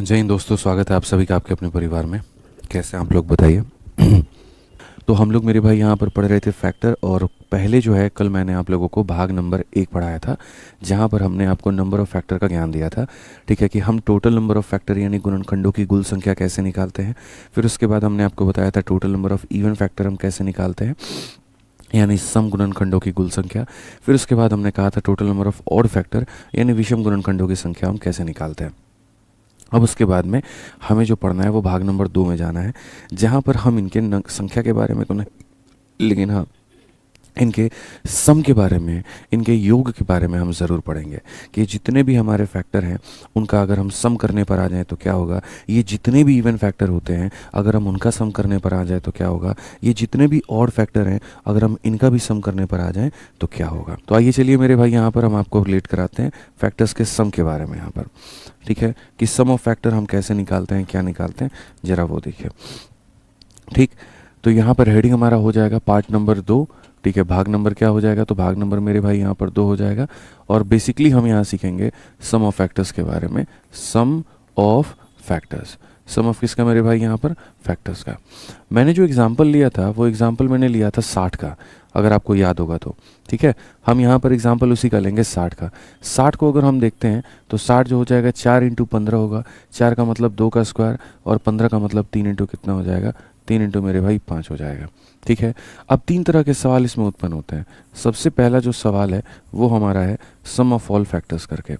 जय हिंद दोस्तों, स्वागत है आप सभी का आपके अपने परिवार में। कैसे हैं आप लोग बताइए। तो हम लोग मेरे भाई यहाँ पर पढ़ रहे थे फैक्टर, और पहले जो है कल मैंने आप लोगों को भाग नंबर 1 पढ़ाया था, जहाँ पर हमने आपको नंबर ऑफ़ फैक्टर का ज्ञान दिया था। ठीक है कि हम टोटल नंबर ऑफ़ फैक्टर यानी गुणनखंडों की कुल संख्या कैसे निकालते हैं। फिर उसके बाद हमने आपको बताया था total number of even factor हम कैसे निकालते हैं, यानी सम गुणनखंडों की कुल संख्या। फिर उसके बाद हमने कहा था total number of odd factor यानी विषम गुणनखंडों की संख्या हम कैसे निकालते हैं। अब उसके बाद में हमें जो पढ़ना है वो भाग नंबर 2 में जाना है, जहाँ पर हम इनके संख्या के बारे में तो नहीं, लेकिन हाँ इनके सम के बारे में, इनके योग के बारे में हम ज़रूर पढ़ेंगे कि जितने भी हमारे फैक्टर हैं उनका अगर हम सम करने पर आ जाएं तो क्या होगा। ये जितने भी इवन फैक्टर होते हैं अगर हम उनका सम करने पर आ जाए तो क्या होगा। ये जितने भी ऑड फैक्टर हैं अगर हम इनका भी सम करने पर आ जाएं तो क्या होगा। तो आइए चलिए मेरे भाई यहाँ पर हम आपको रिलेट कराते हैं फैक्टर्स के सम के बारे में यहाँ पर। ठीक है कि सम ऑफ फैक्टर हम कैसे निकालते हैं, क्या निकालते हैं, ज़रा वो देखिए। ठीक, तो यहाँ पर हेडिंग हमारा हो जाएगा पार्ट नंबर 2। ठीक है, भाग नंबर क्या हो जाएगा, तो भाग नंबर मेरे भाई यहाँ पर 2 हो जाएगा। और बेसिकली हम यहाँ सीखेंगे सम ऑफ फैक्टर्स के बारे में। सम ऑफ फैक्टर्स, सम ऑफ किसका मेरे भाई यहाँ पर, फैक्टर्स का। मैंने जो एग्जांपल लिया था वो एग्जांपल मैंने लिया था 60 का, अगर आपको याद होगा तो। ठीक है, हम यहाँ पर एग्जांपल उसी का लेंगे 60 का। 60 को अगर हम देखते हैं तो 60 जो हो जाएगा 4 इंटू 15 होगा। 4 का मतलब 2 का स्क्वायर, और 15 का मतलब 3 इंटू कितना हो जाएगा, 3 इंटू मेरे भाई 5 हो जाएगा। ठीक है, अब 3 तरह के सवाल इसमें उत्पन्न होते हैं। सबसे पहला जो सवाल है वो हमारा है सम ऑफ ऑल फैक्टर्स करके,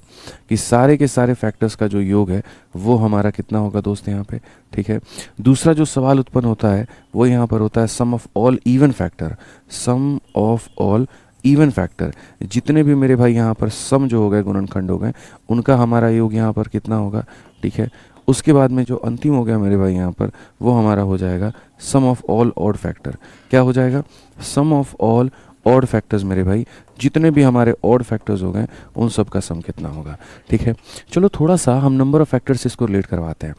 कि सारे के सारे फैक्टर्स का जो योग है वो हमारा कितना होगा दोस्त यहाँ पे। ठीक है, दूसरा जो सवाल उत्पन्न होता है वो यहाँ पर होता है sum of all even factor. Sum of all even factor, जितने भी मेरे भाई यहाँ पर सम जो हो गए, गुणनखंड हो गए, उनका हमारा योग यहाँ पर कितना होगा। ठीक है, उसके बाद में जो अंतिम हो गया मेरे भाई यहाँ पर वो हमारा हो जाएगा सम ऑफ ऑल ऑड फैक्टर। क्या हो जाएगा, सम ऑफ ऑल ऑड फैक्टर्स मेरे भाई, जितने भी हमारे ऑड फैक्टर्स हो गए उन सब का सम कितना होगा। ठीक है, चलो थोड़ा सा हम नंबर ऑफ फैक्टर्स इसको रिलेट करवाते हैं।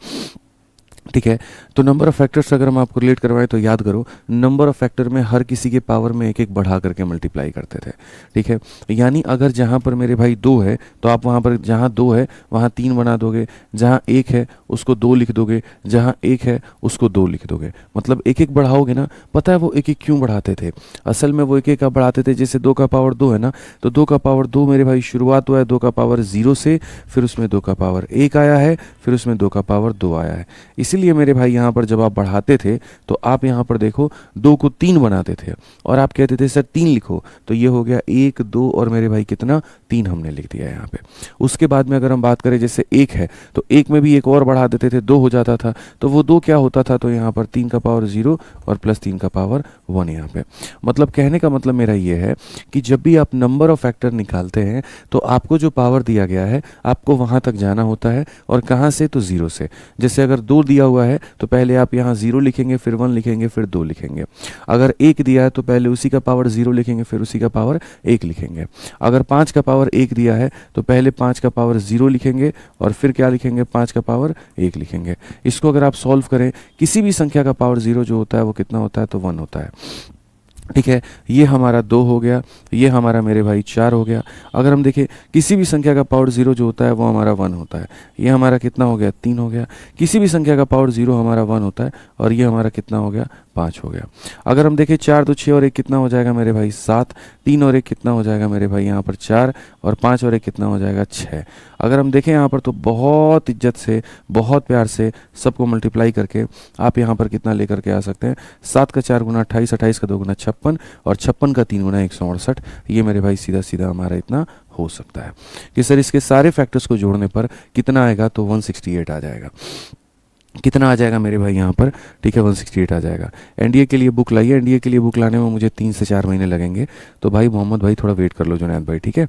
ठीक है, तो नंबर ऑफ फैक्टर्स अगर हम आपको रिलेट करवाएं तो याद करो, नंबर ऑफ फैक्टर में हर किसी के पावर में एक एक बढ़ा करके मल्टीप्लाई करते थे। ठीक है, यानी अगर जहाँ पर मेरे भाई 2 है तो आप वहाँ पर जहाँ 2 है वहाँ 3 बना दोगे, जहाँ 1 है उसको 2 लिख दोगे, जहाँ 1 है उसको 2 लिख दोगे। मतलब एक एक बढ़ाओगे ना। पता है वो एक एक क्यों बढ़ाते थे, असल में वो एक एक का बढ़ाते थे। जैसे 2 का पावर 2 है ना, तो 2 का पावर 2 मेरे भाई शुरुआत हुआ है 2 का पावर 0 से, फिर उसमें 2 का पावर 1 आया है, फिर उसमें 2 का पावर 2 आया है। इसीलिए मेरे भाई यहाँ पर जब आप बढ़ाते थे तो आप यहाँ पर देखो 2 को 3 बनाते थे और आप कहते थे सर 3 लिखो, तो ये हो गया 1 2 और मेरे भाई कितना 3 हमने लिख दिया यहाँ पे। उसके बाद में अगर हम बात करें जैसे 1 है तो 1 में भी एक और बढ़ा देते थे, 2 हो जाता था, तो वो 2 क्या होता था, तो यहाँ पर 3 का पावर 0 और प्लस 3 का पावर 1 यहाँ पे। मतलब कहने का मतलब मेरा ये है कि जब भी आप नंबर ऑफ फैक्टर निकालते हैं तो आपको जो पावर दिया गया है आपको वहाँ तक जाना होता है, और कहाँ से, तो 0 से। जैसे अगर 2 दिया हुआ है तो पहले आप यहाँ 0 लिखेंगे, फिर 1 लिखेंगे, फिर 2 लिखेंगे। अगर 1 दिया है तो पहले उसी का पावर 0 लिखेंगे, फिर उसी का पावर 1 लिखेंगे। अगर 5 का पावर 1 दिया है तो पहले 5 का पावर 0 लिखेंगे और फिर क्या लिखेंगे, 5 का पावर 1 लिखेंगे। इसको अगर आप सॉल्व करें, किसी भी संख्या का पावर 0 जो होता है वो कितना होता है, तो 1 होता है। ठीक है, ये हमारा 2 हो गया, ये हमारा मेरे भाई 4 हो गया। अगर हम देखें किसी भी संख्या का पावर 0 जो होता है वो हमारा 1 होता है। ये हमारा कितना हो गया, 3 हो गया। किसी भी संख्या का पावर 0 हमारा 1 होता है, और ये हमारा कितना हो गया, 5 हो गया। अगर हम देखें 4 तो 6 और 1 कितना हो जाएगा मेरे भाई, 7। 3 और 1 कितना हो जाएगा मेरे भाई यहाँ पर 4, और 5 और 1 कितना हो जाएगा, 6। अगर हम देखें यहाँ पर तो बहुत इज्जत से, बहुत प्यार से सबको मल्टीप्लाई करके आप यहाँ पर कितना लेकर के आ सकते हैं, 7 का 4 गुना 28, 28 का 2 गुना 56, और 56 का 3 गुना 168। ये मेरे भाई सीधा सीधा हमारा इतना हो सकता है कि सर इसके सारे फैक्टर्स को जोड़ने पर कितना आएगा, तो 168 आ जाएगा। कितना आ जाएगा मेरे भाई यहाँ पर, ठीक है, 168 आ जाएगा। एनडीए के लिए बुक लाइए, एनडीए के लिए बुक लाने में मुझे 3 से 4 महीने लगेंगे, तो भाई मोहम्मद भाई थोड़ा वेट कर लो जुनैद भाई। ठीक है,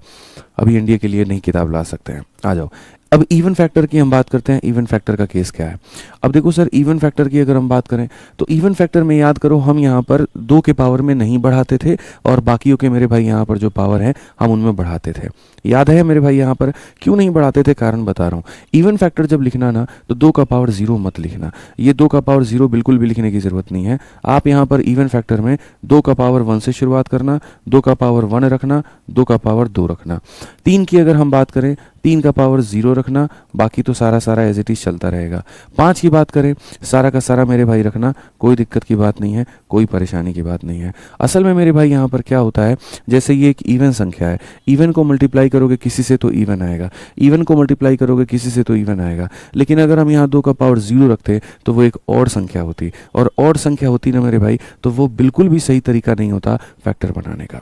अभी एनडीए के लिए नई किताब ला सकते हैं, आ जाओ। अब इवन फैक्टर की हम बात करते हैं। इवन फैक्टर का केस क्या है। अब देखो सर, इवन फैक्टर की अगर हम बात करें तो इवन फैक्टर में याद करो हम यहाँ पर 2 के पावर में नहीं बढ़ाते थे, और बाकियों के मेरे भाई यहाँ पर जो पावर है हम उनमें बढ़ाते थे। याद है मेरे भाई यहाँ पर क्यों नहीं बढ़ाते थे, कारण बता रहा हूँ। इवन फैक्टर जब लिखना ना तो 2 का पावर 0 मत लिखना। ये 2 का पावर 0 बिल्कुल भी लिखने की ज़रूरत नहीं है। आप यहाँ पर इवन फैक्टर में 2 का पावर 1 से शुरुआत करना, 2 का पावर 1 रखना, 2 का पावर 2 रखना। 3 की अगर हम बात करें 3 का पावर 0 रखना, बाकी तो सारा सारा एज इट इज चलता रहेगा। 5 की बात करें, सारा का सारा मेरे भाई रखना, कोई दिक्कत की बात नहीं है, कोई परेशानी की बात नहीं है। असल में मेरे भाई यहाँ पर क्या होता है, जैसे ये एक इवन संख्या है, इवन को मल्टीप्लाई करोगे किसी से तो इवन आएगा, इवन को मल्टीप्लाई करोगे किसी से तो इवन आएगा। लेकिन अगर हम यहाँ 2 का पावर 0 रखते तो वो एक ऑड संख्या होती, और ऑड संख्या होती ना मेरे भाई, तो वो बिल्कुल भी सही तरीका नहीं होता फैक्टर बनाने का,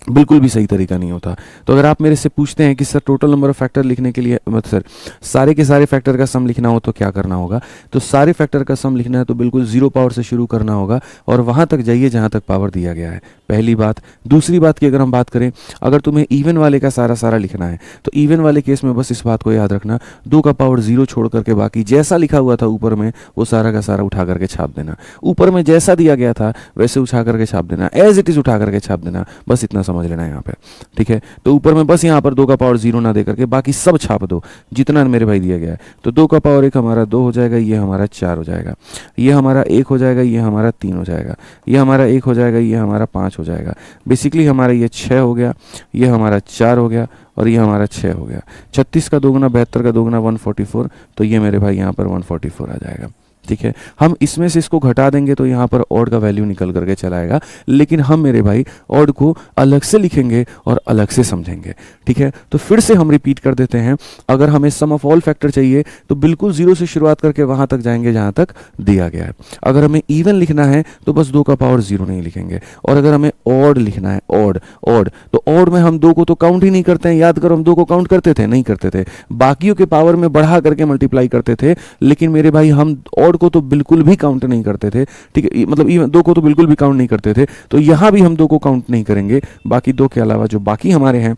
बिल्कुल भी सही तरीका नहीं होता। तो अगर आप मेरे से पूछते हैं कि sir total number of factor लिखने के लिए, मतलब सर सारे के सारे फैक्टर का सम लिखना हो तो क्या करना होगा, तो सारे फैक्टर का सम लिखना है तो बिल्कुल 0 पावर से शुरू करना होगा और वहाँ तक जाइए जहाँ तक पावर दिया गया है, पहली बात। दूसरी बात की अगर हम बात करें, अगर तुम्हें इवन वाले का सारा सारा लिखना है तो इवन वाले केस में बस इस बात को याद रखना, 2 का पावर 0 छोड़ करके बाकी जैसा लिखा हुआ था ऊपर में वो सारा का सारा उठा करके छाप देना, ऊपर में जैसा दिया गया था वैसे उठा करके छाप देना, एज इट इज उठा करके छाप देना, बस इतना समझ लेना यहाँ पे, ठीक है। तो ऊपर में बस यहाँ पर 2 का पावर 0 ना दे करके बाकी सब छाप दो जितना मेरे भाई दिया गया है। तो 2 का पावर 1 हमारा 2 हो जाएगा, ये हमारा 4 हो जाएगा, ये हमारा 1 हो जाएगा, ये हमारा 3 हो जाएगा, ये हमारा 1 हो जाएगा, ये हमारा 5 हो जाएगा, बेसिकली हमारा ये 6 हो गया, ये हमारा 4 हो गया और ये हमारा 6 हो गया। 36 का दोगुना 72 का दोगुना 144, तो ये मेरे भाई यहाँ पर 144 आ जाएगा, ठीक है। हम इसमें से इसको घटा देंगे तो यहाँ पर ऑड का वैल्यू निकल करके चला आएगा, लेकिन हम मेरे भाई ऑड को अलग से लिखेंगे और अलग से समझेंगे, ठीक है। तो फिर से हम रिपीट कर देते हैं, अगर हमें सम ऑफ ऑल फैक्टर चाहिए तो बिल्कुल 0 से शुरुआत करके वहां तक जाएंगे जहां तक दिया गया है। अगर हमें इवन लिखना है तो बस 2 का पावर 0 नहीं लिखेंगे, और अगर हमें ऑड लिखना है, ऑड ऑड तो ऑड में हम 2 को तो काउंट ही नहीं करते हैं, याद करो हम 2 को काउंट करते थे, नहीं करते थे, बाकियों के पावर में बढ़ा करके मल्टीप्लाई करते थे, लेकिन मेरे भाई हम ऑड को तो बिल्कुल भी काउंट नहीं करते थे, ठीक है, मतलब इवन 2 को तो बिल्कुल भी काउंट नहीं करते थे। तो यहां भी हम 2 को काउंट नहीं करेंगे, बाकी 2 के अलावा जो बाकी हमारे हैं,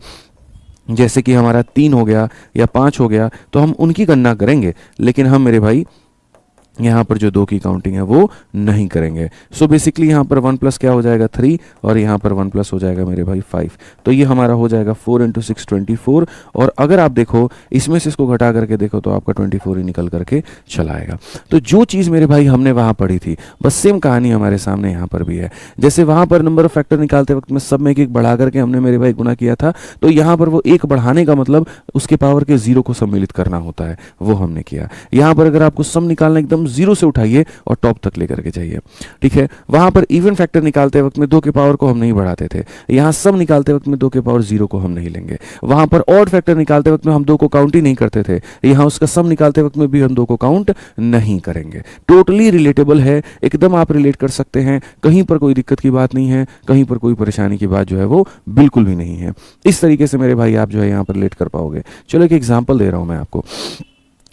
जैसे कि हमारा 3 हो गया या 5 हो गया, तो हम उनकी गणना करेंगे, लेकिन हम मेरे भाई यहाँ पर जो 2 की काउंटिंग है वो नहीं करेंगे। सो बेसिकली यहाँ पर 1 प्लस क्या हो जाएगा 3, और यहाँ पर 1 प्लस हो जाएगा मेरे भाई 5, तो ये हमारा हो जाएगा 4 × 6 24। और अगर आप देखो इसमें से इसको घटा करके देखो तो आपका 24 ही निकल करके चला आएगा। तो जो चीज़ मेरे भाई हमने वहाँ पढ़ी थी, बस सेम कहानी हमारे सामने यहाँ पर भी है। जैसे वहाँ पर नंबर ऑफ फैक्टर निकालते वक्त में सब में एक बढ़ा करके हमने मेरे भाई गुना किया था, तो यहाँ पर वो एक बढ़ाने का मतलब उसके पावर के 0 को सम्मिलित करना होता है, वो हमने किया। यहाँ पर अगर आपको सम निकालना एकदम 0 से उठाइए और टॉप तक लेकर के जाइए, ठीक है। वहां पर इवन फैक्टर निकालते वक्त में 2 के पावर को हम नहीं बढ़ाते थे, यहां सम निकालते वक्त में 2 के पावर 0 को हम नहीं लेंगे। वहां पर ऑड फैक्टर निकालते वक्त में हम 2 को काउंट ही नहीं करते थे, यहां उसका सम निकालते वक्त में भी हम 2 को काउंट नहीं करेंगे। टोटली रिलेटेबल है, एकदम आप रिलेट कर सकते हैं, कहीं पर कोई दिक्कत की बात नहीं है, कहीं पर कोई परेशानी की बात जो है वो बिल्कुल भी नहीं है। इस तरीके से मेरे भाई आप जो है यहाँ पर रिलेट कर पाओगे। चलो एक एग्जाम्पल दे रहा हूं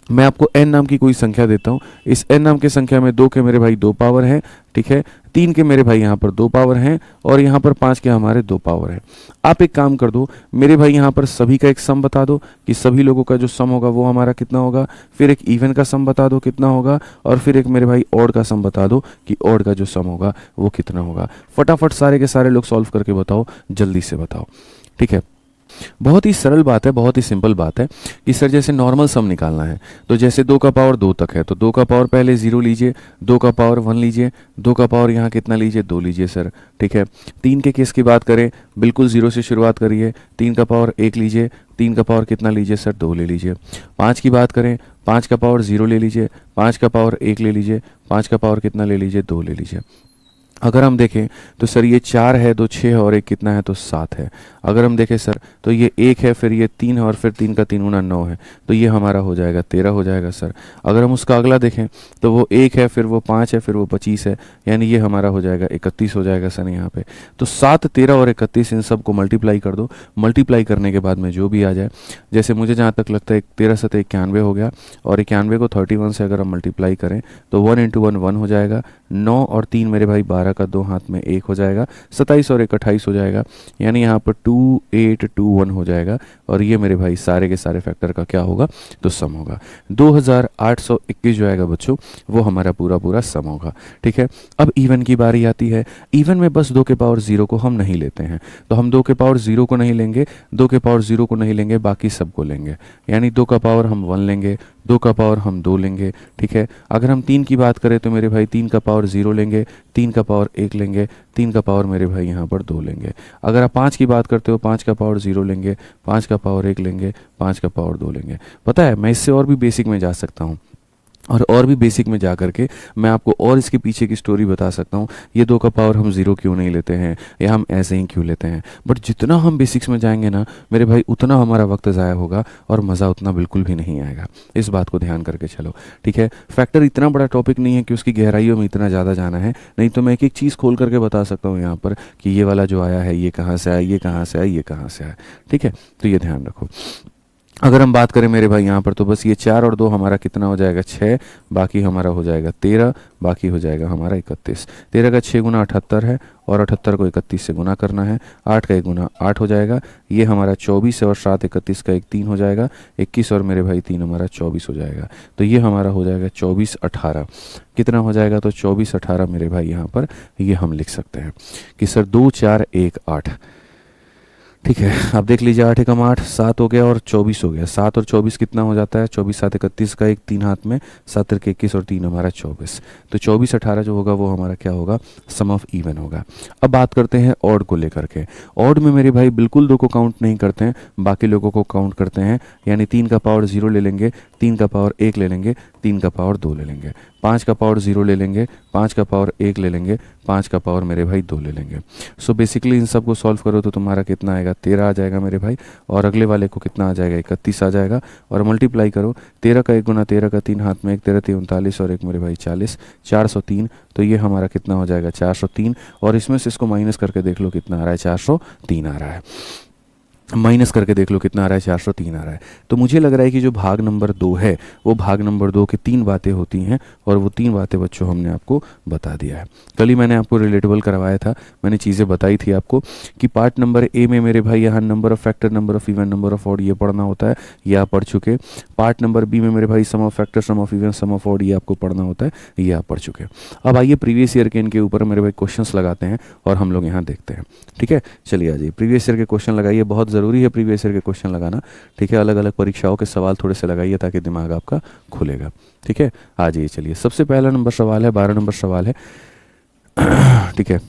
मैं आपको n नाम की कोई संख्या देता हूँ। इस n नाम की संख्या में 2 के मेरे भाई 2 पावर हैं, ठीक है, 3 के मेरे भाई यहाँ पर 2 पावर हैं, और यहाँ पर 5 के हमारे 2 पावर हैं। आप एक काम कर दो मेरे भाई, यहाँ पर सभी का एक सम बता दो कि सभी लोगों का जो सम होगा वो हमारा कितना होगा, फिर एक इवन का सम बता दो कितना होगा, और फिर एक मेरे भाई ऑड का सम बता दो कि ऑड का जो सम होगा वो कितना होगा। फटाफट सारे के सारे लोग सॉल्व करके बताओ, जल्दी से बताओ, ठीक है। बहुत ही सरल बात है, बहुत ही सिंपल बात है कि सर जैसे नॉर्मल सम निकालना है, तो जैसे 2 का पावर 2 तक है तो 2 का पावर पहले 0 लीजिए, 2 का पावर 1 लीजिए, 2 का पावर यहाँ कितना लीजिए 2 लीजिए सर, ठीक है। 3 के केस की बात करें, बिल्कुल 0 से शुरुआत करिए, 3 का पावर 1 लीजिए, 3 का पावर कितना लीजिए सर 2 ले लीजिए। 5 की बात करें, 5 का पावर 0 ले लीजिए, 5 का पावर 1 ले लीजिए, 5 का पावर कितना ले लीजिए 2 ले लीजिए। अगर हम देखें तो सर ये 4 है, 2 6 है और 1 कितना है तो 7 है। अगर हम देखें सर तो ये 1 है, फिर ये 3 है, और फिर 3 का 3 गुना 9 है, तो ये हमारा हो जाएगा 13 हो जाएगा सर। अगर हम उसका अगला देखें तो वो 1 है, फिर वो 5 है, फिर वो 25 है, यानी ये हमारा हो जाएगा 31 हो जाएगा सर यहाँ पे। तो 7, 13 और 31 इन सब को मल्टीप्लाई कर दो। मल्टीप्लाई करने के बाद में जो भी आ जाए, जैसे मुझे जहाँ तक लगता है 13 7 91 हो गया, और 91 को 31 से अगर हम मल्टीप्लाई करें तो 1 × 1 1 हो जाएगा, 9 और 3 मेरे भाई 12 का 2 हाथ में 1 हो जाएगा, 27 और 1 28 हो जाएगा, यानी यहाँ पर 2 8 2 1 हो जाएगा, और ये मेरे भाई सारे के सारे फैक्टर का क्या होगा तो सम होगा। 2821 जो आएगा बच्चों वो हमारा पूरा पूरा सम होगा, ठीक है। अब इवन की बारी आती है। इवन में बस 2 के पावर 0 को हम नहीं लेते हैं, तो हम 2 के पावर 0 को नहीं लेंगे, 2 के पावर 0 को नहीं लेंगे, बाकी सबको लेंगे, यानी 2 का पावर हम 1 लेंगे, 2 का पावर हम 2 लेंगे, ठीक है। अगर हम 3 की बात करें तो मेरे भाई 3 का पावर 0 लेंगे, 3 का पावर 1 लेंगे, 3 का पावर मेरे भाई यहाँ पर 2 लेंगे। अगर आप 5 की बात करते हो 5 का पावर 0 लेंगे, 5 का पावर 1 लेंगे, 5 का पावर 2 लेंगे। पता है मैं इससे और भी बेसिक में जा सकता हूँ, और भी बेसिक में जा करके मैं आपको और इसके पीछे की स्टोरी बता सकता हूँ। ये 2 का पावर हम 0 क्यों नहीं लेते हैं, या हम ऐसे ही क्यों लेते हैं। बट जितना हम बेसिक्स में जाएंगे ना मेरे भाई, उतना हमारा वक्त ज़ाया होगा और मज़ा उतना बिल्कुल भी नहीं आएगा। इस बात को ध्यान करके चलो, ठीक है। फैक्टर इतना बड़ा टॉपिक नहीं है कि उसकी गहराइयों में इतना ज़्यादा जाना है, नहीं तो मैं एक एक चीज़ खोल करके बता सकता हूँ यहाँ पर कि ये वाला जो आया है ये कहाँ से आया, ये कहाँ से आया, ये कहाँ से आया, ठीक है। तो ये ध्यान रखो। अगर हम बात करें मेरे भाई यहाँ पर, तो बस ये 4 और 2 हमारा कितना हो जाएगा, 6, बाकी हमारा हो जाएगा 13, बाकी हो जाएगा हमारा 31। 13 का 6 गुना 78 है, और 78 को 31 से गुना करना है, 8 का 1 गुना 8 हो जाएगा, ये हमारा 24 है, और 7 31 का 1 3 हो जाएगा, 21 और मेरे भाई 3 हमारा 24 हो जाएगा। तो ये हमारा हो जाएगा 24 18। कितना हो जाएगा, तो 24 18 मेरे भाई यहाँ पर ये हम लिख सकते हैं कि सर 2 4 1 8, ठीक है। अब देख लीजिए 8 एकम 8, 7 हो गया और 24 हो गया। 7 और 24 कितना हो जाता है, 24 7 31 का 1 3 हाथ में, 7 3 21 और 3 हमारा 24। तो 24 18 जो होगा वो हमारा क्या होगा, सम ऑफ इवन होगा। अब बात करते हैं ऑड को लेकर के। ऑड में मेरे भाई बिल्कुल 2 को काउंट नहीं करते हैं, बाकी लोगों को काउंट करते हैं। यानी 3 का पावर 0 ले लेंगे, 3 का पावर 1 ले लेंगे, 3 का पावर 2 ले लेंगे, 5 का पावर 0 ले लेंगे, 5 का पावर 1 ले लेंगे, 5 का पावर मेरे भाई 2 ले लेंगे। सो बेसिकली इन सब को सॉल्व करो तो तुम्हारा कितना आएगा, 13 आ जाएगा मेरे भाई, और अगले वाले को कितना आ जाएगा, 31 आ जाएगा। और मल्टीप्लाई करो, 13 का 1 गुना 13 का 3 हाथ में, 1 13 3 39 और 1 मेरे भाई 40, 403। तो ये हमारा कितना हो जाएगा, 403। और इसमें से इसको माइनस करके देख लो कितना आ रहा है, 403 आ रहा है। माइनस करके देख लो कितना आ रहा है, 403 आ रहा है। तो मुझे लग रहा है कि जो भाग नंबर 2 है वो भाग नंबर 2 की 3 बातें होती हैं, और वो 3 बातें बच्चों हमने आपको बता दिया है। कल ही मैंने आपको रिलेटेबल करवाया था, मैंने चीज़ें बताई थी आपको कि पार्ट नंबर ए में मेरे भाई यहाँ number of factor, number of even, number of odd ये पढ़ना होता है, ये आप पढ़ चुके। पार्ट नंबर बी में मेरे भाई sum of factor, sum of even, sum of odd ये आपको पढ़ना होता है, ये आप पढ़ चुके। अब आइए प्रीवियस ईयर के इनके ऊपर मेरे भाई क्वेश्चंस लगाते हैं और हम लोग यहाँ देखते हैं, ठीक है। चलिए आ जाइए, प्रीवियस ईयर के क्वेश्चन लगाइए, बहुत ज़रूरी है प्रीवियस ईयर के क्वेश्चन लगाना, ठीक है। अलग अलग परीक्षाओं के सवाल थोड़े से लगाइए ताकि दिमाग आपका खुलेगा, ठीक है। आ जाइए, चलिए सबसे पहला नंबर सवाल है, 12 नंबर सवाल है, ठीक है।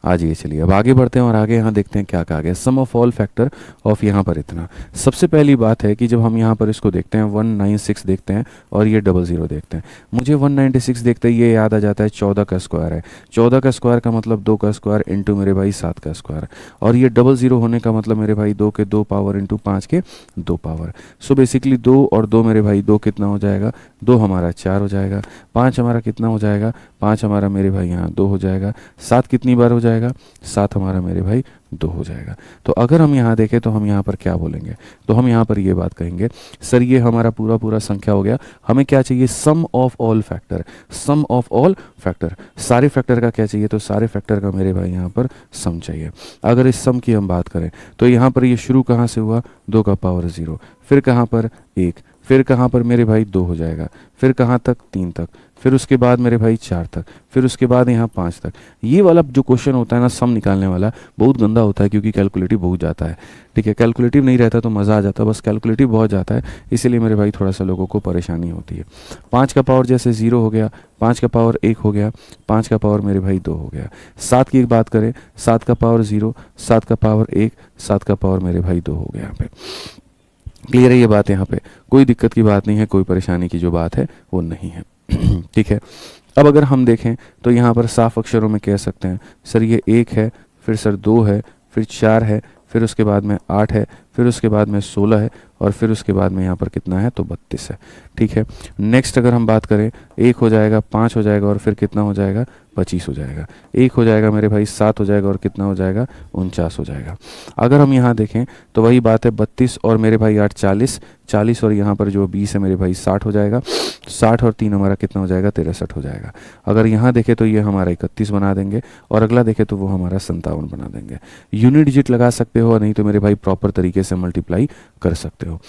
आ जाइए, चलिए अब आगे बढ़ते हैं और आगे यहाँ देखते हैं क्या कहा गया। सम ऑफ ऑल फैक्टर ऑफ यहाँ पर इतना। सबसे पहली बात है कि जब हम यहाँ पर इसको देखते हैं 196 देखते हैं और ये 00 देखते हैं, मुझे 196 देखते ही ये याद आ जाता है 14 का स्क्वायर है। 14 का स्क्वायर का मतलब 2 का स्क्वायर इंटू मेरे भाई 7 का स्क्वायर, और ये 00 होने का मतलब मेरे भाई 2 के 2 पावर इंटू 5 के 2 पावर। सो बेसिकली 2 और 2 मेरे भाई 2 कितना हो जाएगा, 2 हमारा 4 हो जाएगा, 5 हमारा कितना हो जाएगा, 5 हमारा मेरे भाई यहाँ 2 हो जाएगा, 7 कितनी बार हो जाएगा, 7 हमारा मेरे भाई 2 हो जाएगा। तो अगर हम यहाँ देखें तो हम यहाँ पर क्या बोलेंगे, तो हम यहाँ पर ये बात कहेंगे, सर ये हमारा पूरा पूरा संख्या हो गया, हमें क्या चाहिए, sum of all factor. Sum of all factor, सारे फैक्टर का क्या चाहिए, तो सारे फैक्टर का मेरे भाई यहाँ पर सम चाहिए। अगर इस सम की हम बात करें तो यहाँ पर ये शुरू कहाँ से हुआ, 2 का पावर 0, फिर कहाँ पर 1, फिर कहाँ पर मेरे भाई 2 हो जाएगा, फिर कहाँ तक 3 तक, फिर उसके बाद मेरे भाई 4 तक, फिर उसके बाद यहाँ 5 तक। ये वाला जो क्वेश्चन होता है ना सम निकालने वाला, बहुत गंदा होता है क्योंकि कैलकुलेटिव बहुत जाता है, ठीक है। कैलकुलेटिव नहीं रहता तो मज़ा आ जाता, बस कैलकुलेटिव बहुत जाता है, इसीलिए मेरे भाई थोड़ा सा लोगों को परेशानी होती है। 5 का पावर जैसे 0 हो गया, 5 का पावर 1 हो गया, 5 का पावर मेरे भाई 2 हो गया। 7 की एक बात करें, 7 का पावर 0, 7 का पावर 1, 7 का पावर मेरे भाई 2 हो गया। यहाँ पे क्लियर है ये बात, यहाँ पे कोई दिक्कत की बात नहीं है, कोई परेशानी की जो बात है वो नहीं है, ठीक है। अब अगर हम देखें तो यहाँ पर साफ अक्षरों में कह सकते हैं, सर ये 1 है, फिर सर 2 है, फिर 4 है, फिर उसके बाद में 8 है, फिर उसके बाद में 16 है, और फिर उसके बाद में यहाँ पर कितना है, तो 32 है, ठीक है। नेक्स्ट अगर हम बात करें, 1 हो जाएगा, 5 हो जाएगा, और फिर कितना हो जाएगा, 25 हो जाएगा। 1 हो जाएगा मेरे भाई 7 हो जाएगा, और कितना हो जाएगा, 49 हो जाएगा। अगर हम यहाँ देखें तो वही बात है, 32 और मेरे भाई 8 40, 40 और यहाँ पर जो 20 है मेरे भाई 60 हो जाएगा, 60 और 3 हमारा कितना हो जाएगा, 63 हो जाएगा। अगर यहाँ देखें तो ये हमारा 31 बना देंगे, और अगला देखें तो वो हमारा 57 बना देंगे। यूनिट डिजिट लगा सकते हो, नहीं तो मेरे भाई प्रॉपर तरीके से मल्टीप्लाई कर सकते हो,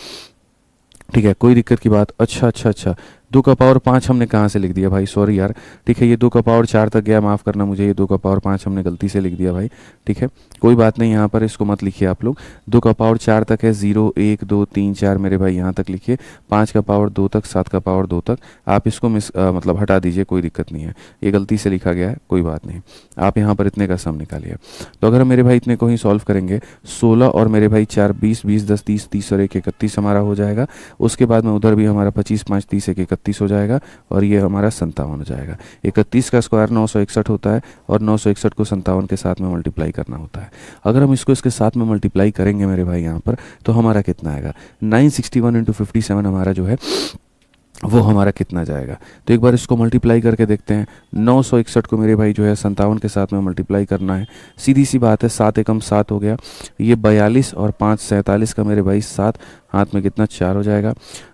ठीक है, कोई दिक्कत की बात। अच्छा, 2 का पावर 5 हमने कहाँ से लिख दिया भाई, सॉरी यार, ठीक है, ये 2 का पावर 4 तक गया, माफ़ करना मुझे, ये 2 का पावर 5 हमने गलती से लिख दिया भाई, ठीक है, कोई बात नहीं, यहाँ पर इसको मत लिखिए आप लोग। 2 का पावर 4 तक है, 0 1 2 3 4 मेरे भाई यहाँ तक लिखिए, 5 का पावर 2 तक, 7 का पावर 2 तक, आप इसको मतलब हटा दीजिए, कोई दिक्कत नहीं है, ये गलती से लिखा गया है, कोई बात नहीं। आप यहाँ पर इतने का सम निकालिए। तो अगर मेरे भाई इतने को ही सॉल्व करेंगे, 16 और मेरे भाई 4 20 20 10 30 30 और 1 31 हमारा हो जाएगा। उसके बाद में उधर भी हमारा 25 5 30 1 31 हो जाएगा, और ये हमारा 57 हो जाएगा। 31 का स्क्वायर 961 होता है, और 961 को 57 के साथ में मल्टीप्लाई करना होता है। अगर हम इसको इसके साथ में मल्टीप्लाई करेंगे मेरे भाई यहाँ पर, तो हमारा कितना आएगा, 961 इंटू 57 हमारा जो है वो हमारा कितना जाएगा। तो एक बार इसको मल्टीप्लाई करके देखते हैं। 961 को मेरे भाई जो है 57 के साथ में मल्टीप्लाई करना है, सीधी सी बात है, 7 एकम 7 हो गया, ये 42 और 5 47 का मेरे भाई 7, हाथ में कितना 4 हो जाएगा।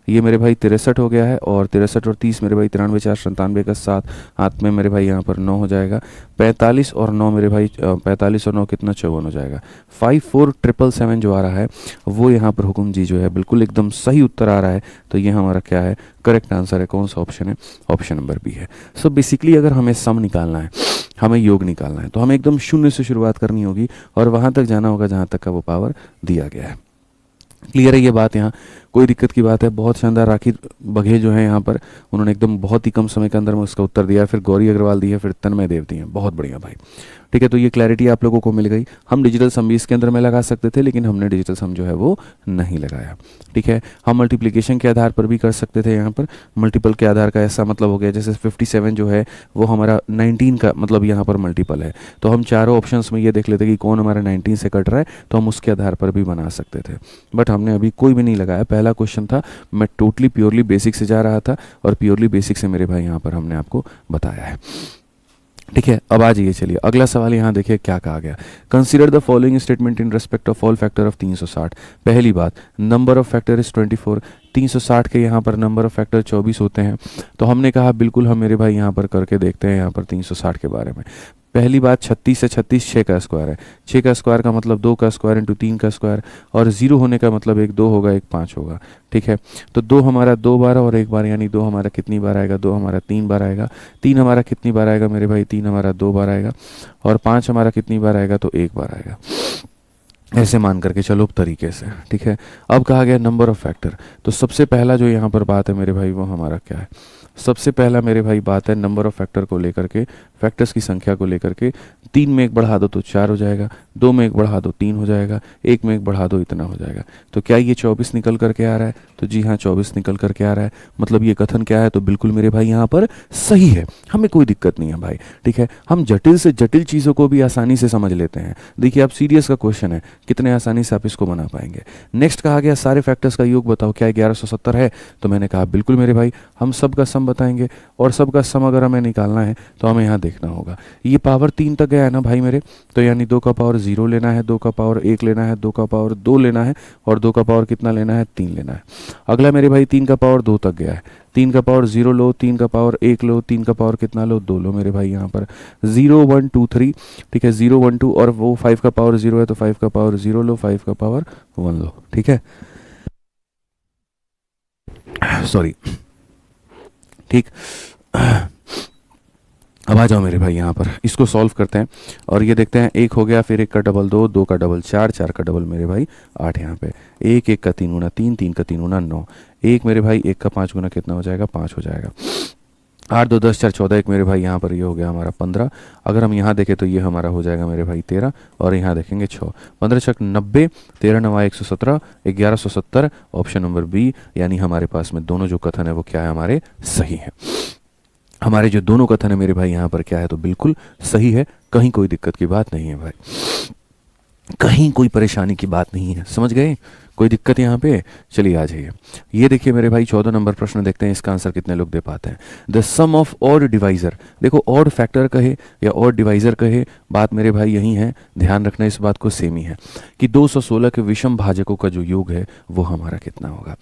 ये मेरे भाई 63 हो गया है, और 63 और 30 मेरे भाई 93 4 97 का 7, हाथ में मेरे भाई यहाँ पर 9 हो जाएगा। 45 और 9 मेरे भाई 45 और 9 कितना 54 हो जाएगा। 54777 जो आ रहा है वो यहाँ पर हुकुम जी जो है बिल्कुल एकदम सही उत्तर आ रहा है। तो ये हमारा क्या है, करेक्ट आंसर है, कौन सा ऑप्शन है, ऑप्शन नंबर बी है। सो बेसिकली अगर हमें सम निकालना है, हमें योग निकालना है, तो हमें एकदम शून्य से शुरुआत करनी होगी और वहाँ तक जाना होगा जहाँ तक का वो पावर दिया गया है। क्लियर है ये बात, यहाँ कोई दिक्कत की बात है। बहुत शानदार राखी बघेल जो है यहाँ पर, उन्होंने एकदम बहुत ही कम समय के अंदर में उसका उत्तर दिया, फिर गौरी अग्रवाल दी है, फिर तन्मय देव दी है, बहुत बढ़िया भाई, ठीक है। तो ये क्लैरिटी आप लोगों को मिल गई। हम डिजिटल सम भी इसके अंदर में लगा सकते थे, लेकिन हमने डिजिटल सम जो है वो नहीं लगाया, ठीक है। हम मल्टीप्लिकेशन के आधार पर भी कर सकते थे, यहाँ पर मल्टीपल के आधार का ऐसा मतलब हो गया, जैसे 57 जो है वो हमारा 19 का मतलब यहाँ पर मल्टीपल है, तो हम चारों ऑप्शंस में ये देख लेते कि कौन हमारा 19 से कट रहा है, तो हम उसके आधार पर भी बना सकते थे, बट हमने अभी कोई भी नहीं लगाया। पहला क्वेश्चन था, मैं टोटली प्योरली बेसिक से जा रहा था, और प्योरली बेसिक से मेरे भाई यहाँ पर हमने आपको बताया है, ठीक है। अब आ जाइए, चलिए अगला सवाल यहाँ देखिए क्या कहा गया। Consider the following statement in respect of all factor of 360। पहली बात, नंबर ऑफ फैक्टर इज 24। 360 के यहाँ पर नंबर ऑफ फैक्टर 24 होते हैं, तो हमने कहा बिल्कुल हम मेरे भाई यहाँ पर करके देखते हैं यहाँ पर 360 के बारे में। पहली बात, 36 से 36 6 का स्क्वायर है, 6 का स्क्वायर का मतलब 2 का स्क्वायर इंटू 3 का स्क्वायर, और 0 होने का मतलब एक 2 होगा, एक 5 होगा, ठीक है। तो 2 हमारा 2 बार और 1 बार, यानी 2 हमारा कितनी बार आएगा, 2 हमारा 3 बार आएगा। 3 हमारा कितनी बार आएगा मेरे भाई, 3 हमारा 2 बार आएगा, और 5 हमारा कितनी बार आएगा, तो 1 बार आएगा। ऐसे मान करके चलो तरीके से, ठीक है। अब कहा गया नंबर ऑफ फैक्टर, तो सबसे पहला जो यहाँ पर बात है मेरे भाई वो हमारा क्या है, सबसे पहला मेरे भाई बात है नंबर ऑफ फैक्टर को लेकर के, फैक्टर्स की संख्या को लेकर के। 3 में 1 बढ़ा दो तो 4 हो जाएगा, 2 में 1 बढ़ा दो 3 हो जाएगा, 1 में 1 बढ़ा दो इतना हो जाएगा। तो क्या ये 24 निकल करके आ रहा है, तो जी हाँ 24 निकल करके आ रहा है। मतलब ये कथन क्या है, तो बिल्कुल मेरे भाई यहाँ पर सही है, हमें कोई दिक्कत नहीं है भाई, ठीक है। हम जटिल से जटिल चीज़ों को भी आसानी से समझ लेते हैं। देखिए आप सीरियस का क्वेश्चन है, कितने आसानी से आप इसको बना पाएंगे। नेक्स्ट कहा गया सारे फैक्टर्स का योग बताओ, क्या 1170 है, तो मैंने कहा बिल्कुल मेरे भाई हम सब का सम बताएंगे, और सब का सम अगर हमें निकालना है तो हमें यहाँ देखना होगा, ये पावर 3 तक गया है ना भाई मेरे, तो यानी 2 का पावर 0 लेना है, 2 का पावर 1 लेना है, 2 का पावर 2 लेना है, और 2 का पावर कितना लेना है, 3 लेना है। अगला मेरे भाई 3 का पावर 2 तक गया है, 3 का पावर 0 लो, 3 का पावर 1 लो, 3 का पावर कितना लो, 2 लो मेरे भाई यहाँ पर 0 1 2 3, ठीक है, 0 1 2, और वो 5 का पावर 0 है तो 5 का पावर 0 लो, 5 का पावर 1 लो, ठीक है, सॉरी, ठीक। अब आ जाओ मेरे भाई यहाँ पर इसको सॉल्व करते हैं, और ये देखते हैं 1 हो गया, फिर 1 का डबल 2, 2 का डबल 4, 4 का डबल मेरे भाई 8 यहाँ पे, 1 1 का 3 गुना 3, 3 का 3 गुना 9, 1 मेरे भाई 1 का 5 गुना कितना हो जाएगा, 5 हो जाएगा। 8 2 10 4 14, 1 मेरे भाई यहाँ पर ये हो गया हमारा 15। अगर हम यहाँ देखें तो ये हमारा हो जाएगा मेरे भाई 13, और यहाँ देखेंगे 6, 15 छक 90, 13 9 117, 1170, ऑप्शन नंबर बी, यानी हमारे पास में दोनों जो कथन है वो क्या है, हमारे सही है। हमारे जो दोनों कथन है मेरे भाई यहाँ पर क्या है, तो बिल्कुल सही है, कहीं कोई दिक्कत की बात नहीं है भाई, कहीं कोई परेशानी की बात नहीं है, समझ गए, कोई दिक्कत यहाँ पे। चलिए आ जाइए, ये देखिए मेरे भाई 14 नंबर प्रश्न देखते हैं, इसका आंसर कितने लोग दे पाते हैं। The sum of odd divisor, देखो ऑड फैक्टर कहे या ऑड डिवाइजर कहे, बात मेरे भाई यही है, ध्यान रखना इस बात को सेम ही है कि 216 के विषम भाजकों का जो योग है वो हमारा कितना होगा।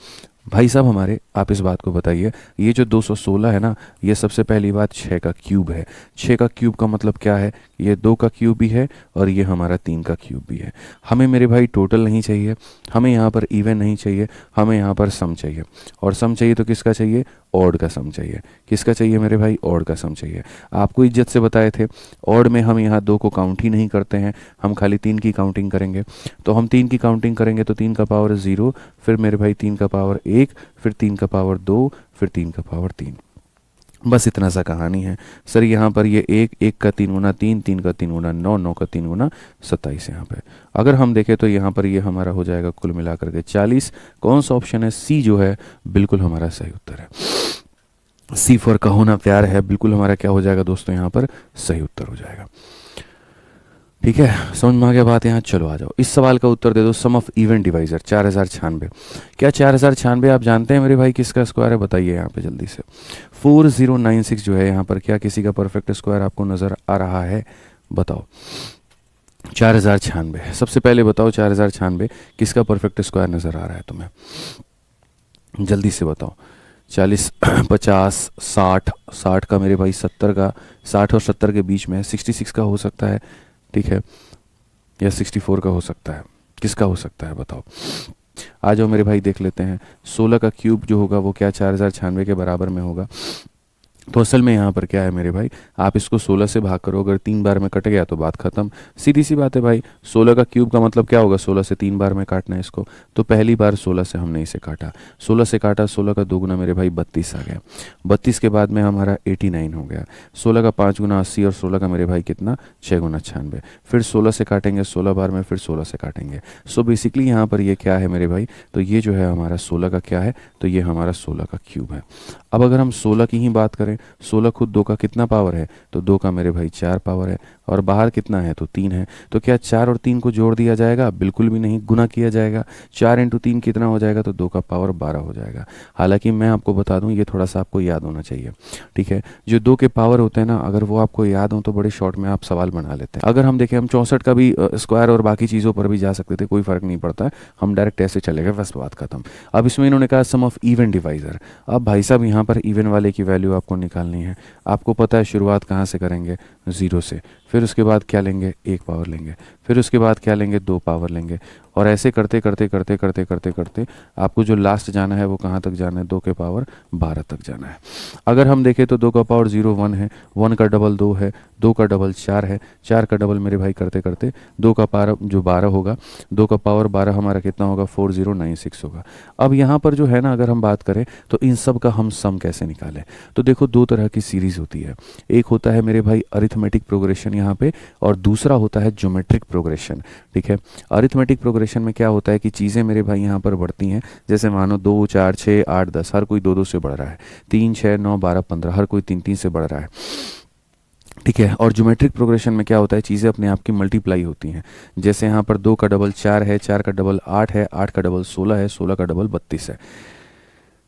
भाई साहब हमारे, आप इस बात को बताइए, ये जो 216 है ना, ये सबसे पहली बात 6 का क्यूब है। 6 का क्यूब का मतलब क्या है, ये 2 का क्यूब भी है और ये हमारा 3 का क्यूब भी है। हमें मेरे भाई टोटल नहीं चाहिए, हमें यहाँ पर इवन नहीं चाहिए, हमें यहाँ पर सम चाहिए, और सम चाहिए तो किसका चाहिए, ऑड का सम चाहिए। किसका चाहिए मेरे भाई? ऑड का सम चाहिए। आपको इज्जत से बताए थे ऑड में हम यहाँ 2 को काउंट ही नहीं करते हैं, हम खाली 3 की काउंटिंग करेंगे। तो हम 3 की काउंटिंग करेंगे तो 3 का पावर 0, फिर मेरे भाई 3 का पावर 1, फिर 3 का पावर 2, फिर 3 का पावर 3। बस इतना सा कहानी है सर। यहाँ पर ये 1 का 3 गुना 3, 3 का 3 गुना 9, 9 का 3 गुना 27 यहाँ पे। अगर हम देखें तो यहाँ पर ये हमारा हो जाएगा कुल मिलाकर के 40। कौन सा ऑप्शन है? सी जो है बिल्कुल हमारा सही उत्तर है। सी फॉर कहो ना प्यार है, बिल्कुल हमारा क्या हो जाएगा दोस्तों? यहाँ पर सही उत्तर हो जाएगा। ठीक है, समझ में आ गया बात यहाँ? चलो आ जाओ, इस सवाल का उत्तर दे दो। सम ऑफ इवन डिवाइजर 4096। क्या 4096 आप जानते हैं मेरे भाई किसका स्क्वायर है? बताइए यहाँ पे जल्दी से। 4096 जो है यहाँ पर क्या किसी का परफेक्ट स्क्वायर आपको नज़र आ रहा है? बताओ। 4096 सबसे पहले बताओ, 4096 किसका परफेक्ट स्क्वायर नज़र आ रहा है तुम्हें? जल्दी से बताओ। 40 50 60 60 का मेरे भाई 70 का, 60 और 70 के बीच में है। 66 का हो सकता है, ठीक है, या 64 का हो सकता है। किसका हो सकता है बताओ? आ जाओ मेरे भाई देख लेते हैं। 16 का क्यूब जो होगा वो क्या 4096 के बराबर में होगा? तो असल में यहाँ पर क्या है मेरे भाई, आप इसको 16 से भाग करो, अगर 3 बार में कट गया तो बात खत्म। सीधी सी बात है भाई। 16 का क्यूब का मतलब क्या होगा? 16 से 3 बार में काटना है इसको। तो पहली बार 16 से हमने इसे काटा, 16 से काटा, 16 का 2 गुना मेरे भाई 32 आ गया। 32 के बाद में हमारा 89 हो गया। 16 का 5 गुना 80 और 16 का मेरे भाई कितना? 6 गुना 96। फिर 16 से काटेंगे 16 बार में, फिर 16 से काटेंगे। सो बेसिकली यहाँ पर ये क्या है मेरे भाई? तो ये जो है हमारा 16 का क्या है? तो ये हमारा 16 का क्यूब है। अब अगर हम 16 की ही बात करें, 16 खुद 2 का कितना पावर है? तो 2 का मेरे भाई 4 पावर है, और बाहर कितना है? तो 3 है। तो क्या 4 और 3 को जोड़ दिया जाएगा? बिल्कुल भी नहीं, गुना किया जाएगा। 4 इंटू 3 कितना हो जाएगा? तो 2 का पावर 12 हो जाएगा। हालांकि मैं आपको बता दूं, ये थोड़ा सा आपको याद होना चाहिए, ठीक है। जो 2 के पावर होते हैं ना, अगर वो आपको याद हो तो बड़े शॉर्ट में आप सवाल बना लेते हैं। अगर हम देखें, हम 64 का भी स्क्वायर और बाकी चीज़ों पर भी जा सकते थे, कोई फर्क नहीं पड़ता है, हम डायरेक्ट ऐसे चलेगा, बस बात खत्म। अब इसमें इन्होंने कहा सम ऑफ इवन डिवाइजर। अब भाई साहब यहाँ पर इवन वाले की वैल्यू आपको निकालनी है। आपको पता है शुरुआत कहाँ से करेंगे? 0 से। फिर उसके बाद क्या लेंगे? 1 पावर लेंगे। फिर उसके बाद क्या लेंगे? 2 पावर लेंगे। और ऐसे करते करते करते करते करते करते आपको जो लास्ट जाना है वो कहाँ तक जाना है? 2 के पावर 12 तक जाना है। अगर हम देखें तो 2 का पावर 0 1 है, 1 का डबल 2 है, 2 का डबल 4 है, 4 का डबल मेरे भाई करते करते 2 का पावर जो 12 होगा, 2 का पावर 12 हमारा कितना होगा? 4096 होगा। अब यहाँ पर जो है ना, अगर हम बात करें तो इन सब का हम सम कैसे निकालें? तो देखो, 2 तरह की सीरीज होती है। एक होता है मेरे भाई अरिथमेटिक प्रोग्रेशन यहाँ पे, और दूसरा होता है ज्योमेट्रिक प्रोग्रेशन, ठीक है। अरिथमेटिक प्रोग्रेशन में क्या होता है कि चीज़ें मेरे भाई यहाँ पर बढ़ती हैं। जैसे मानो 2 4 6 8 10, हर कोई 2 2 से बढ़ रहा है। 3 6 9 12 15, हर कोई 3 3 से बढ़ रहा है, ठीक है। और ज्योमेट्रिक प्रोग्रेशन में क्या होता है? चीज़ें अपने आप की मल्टीप्लाई होती हैं। जैसे यहाँ पर 2 का डबल 4 है, 4 का डबल 8 है, 8 का डबल 16 है, 16 का डबल 32 है,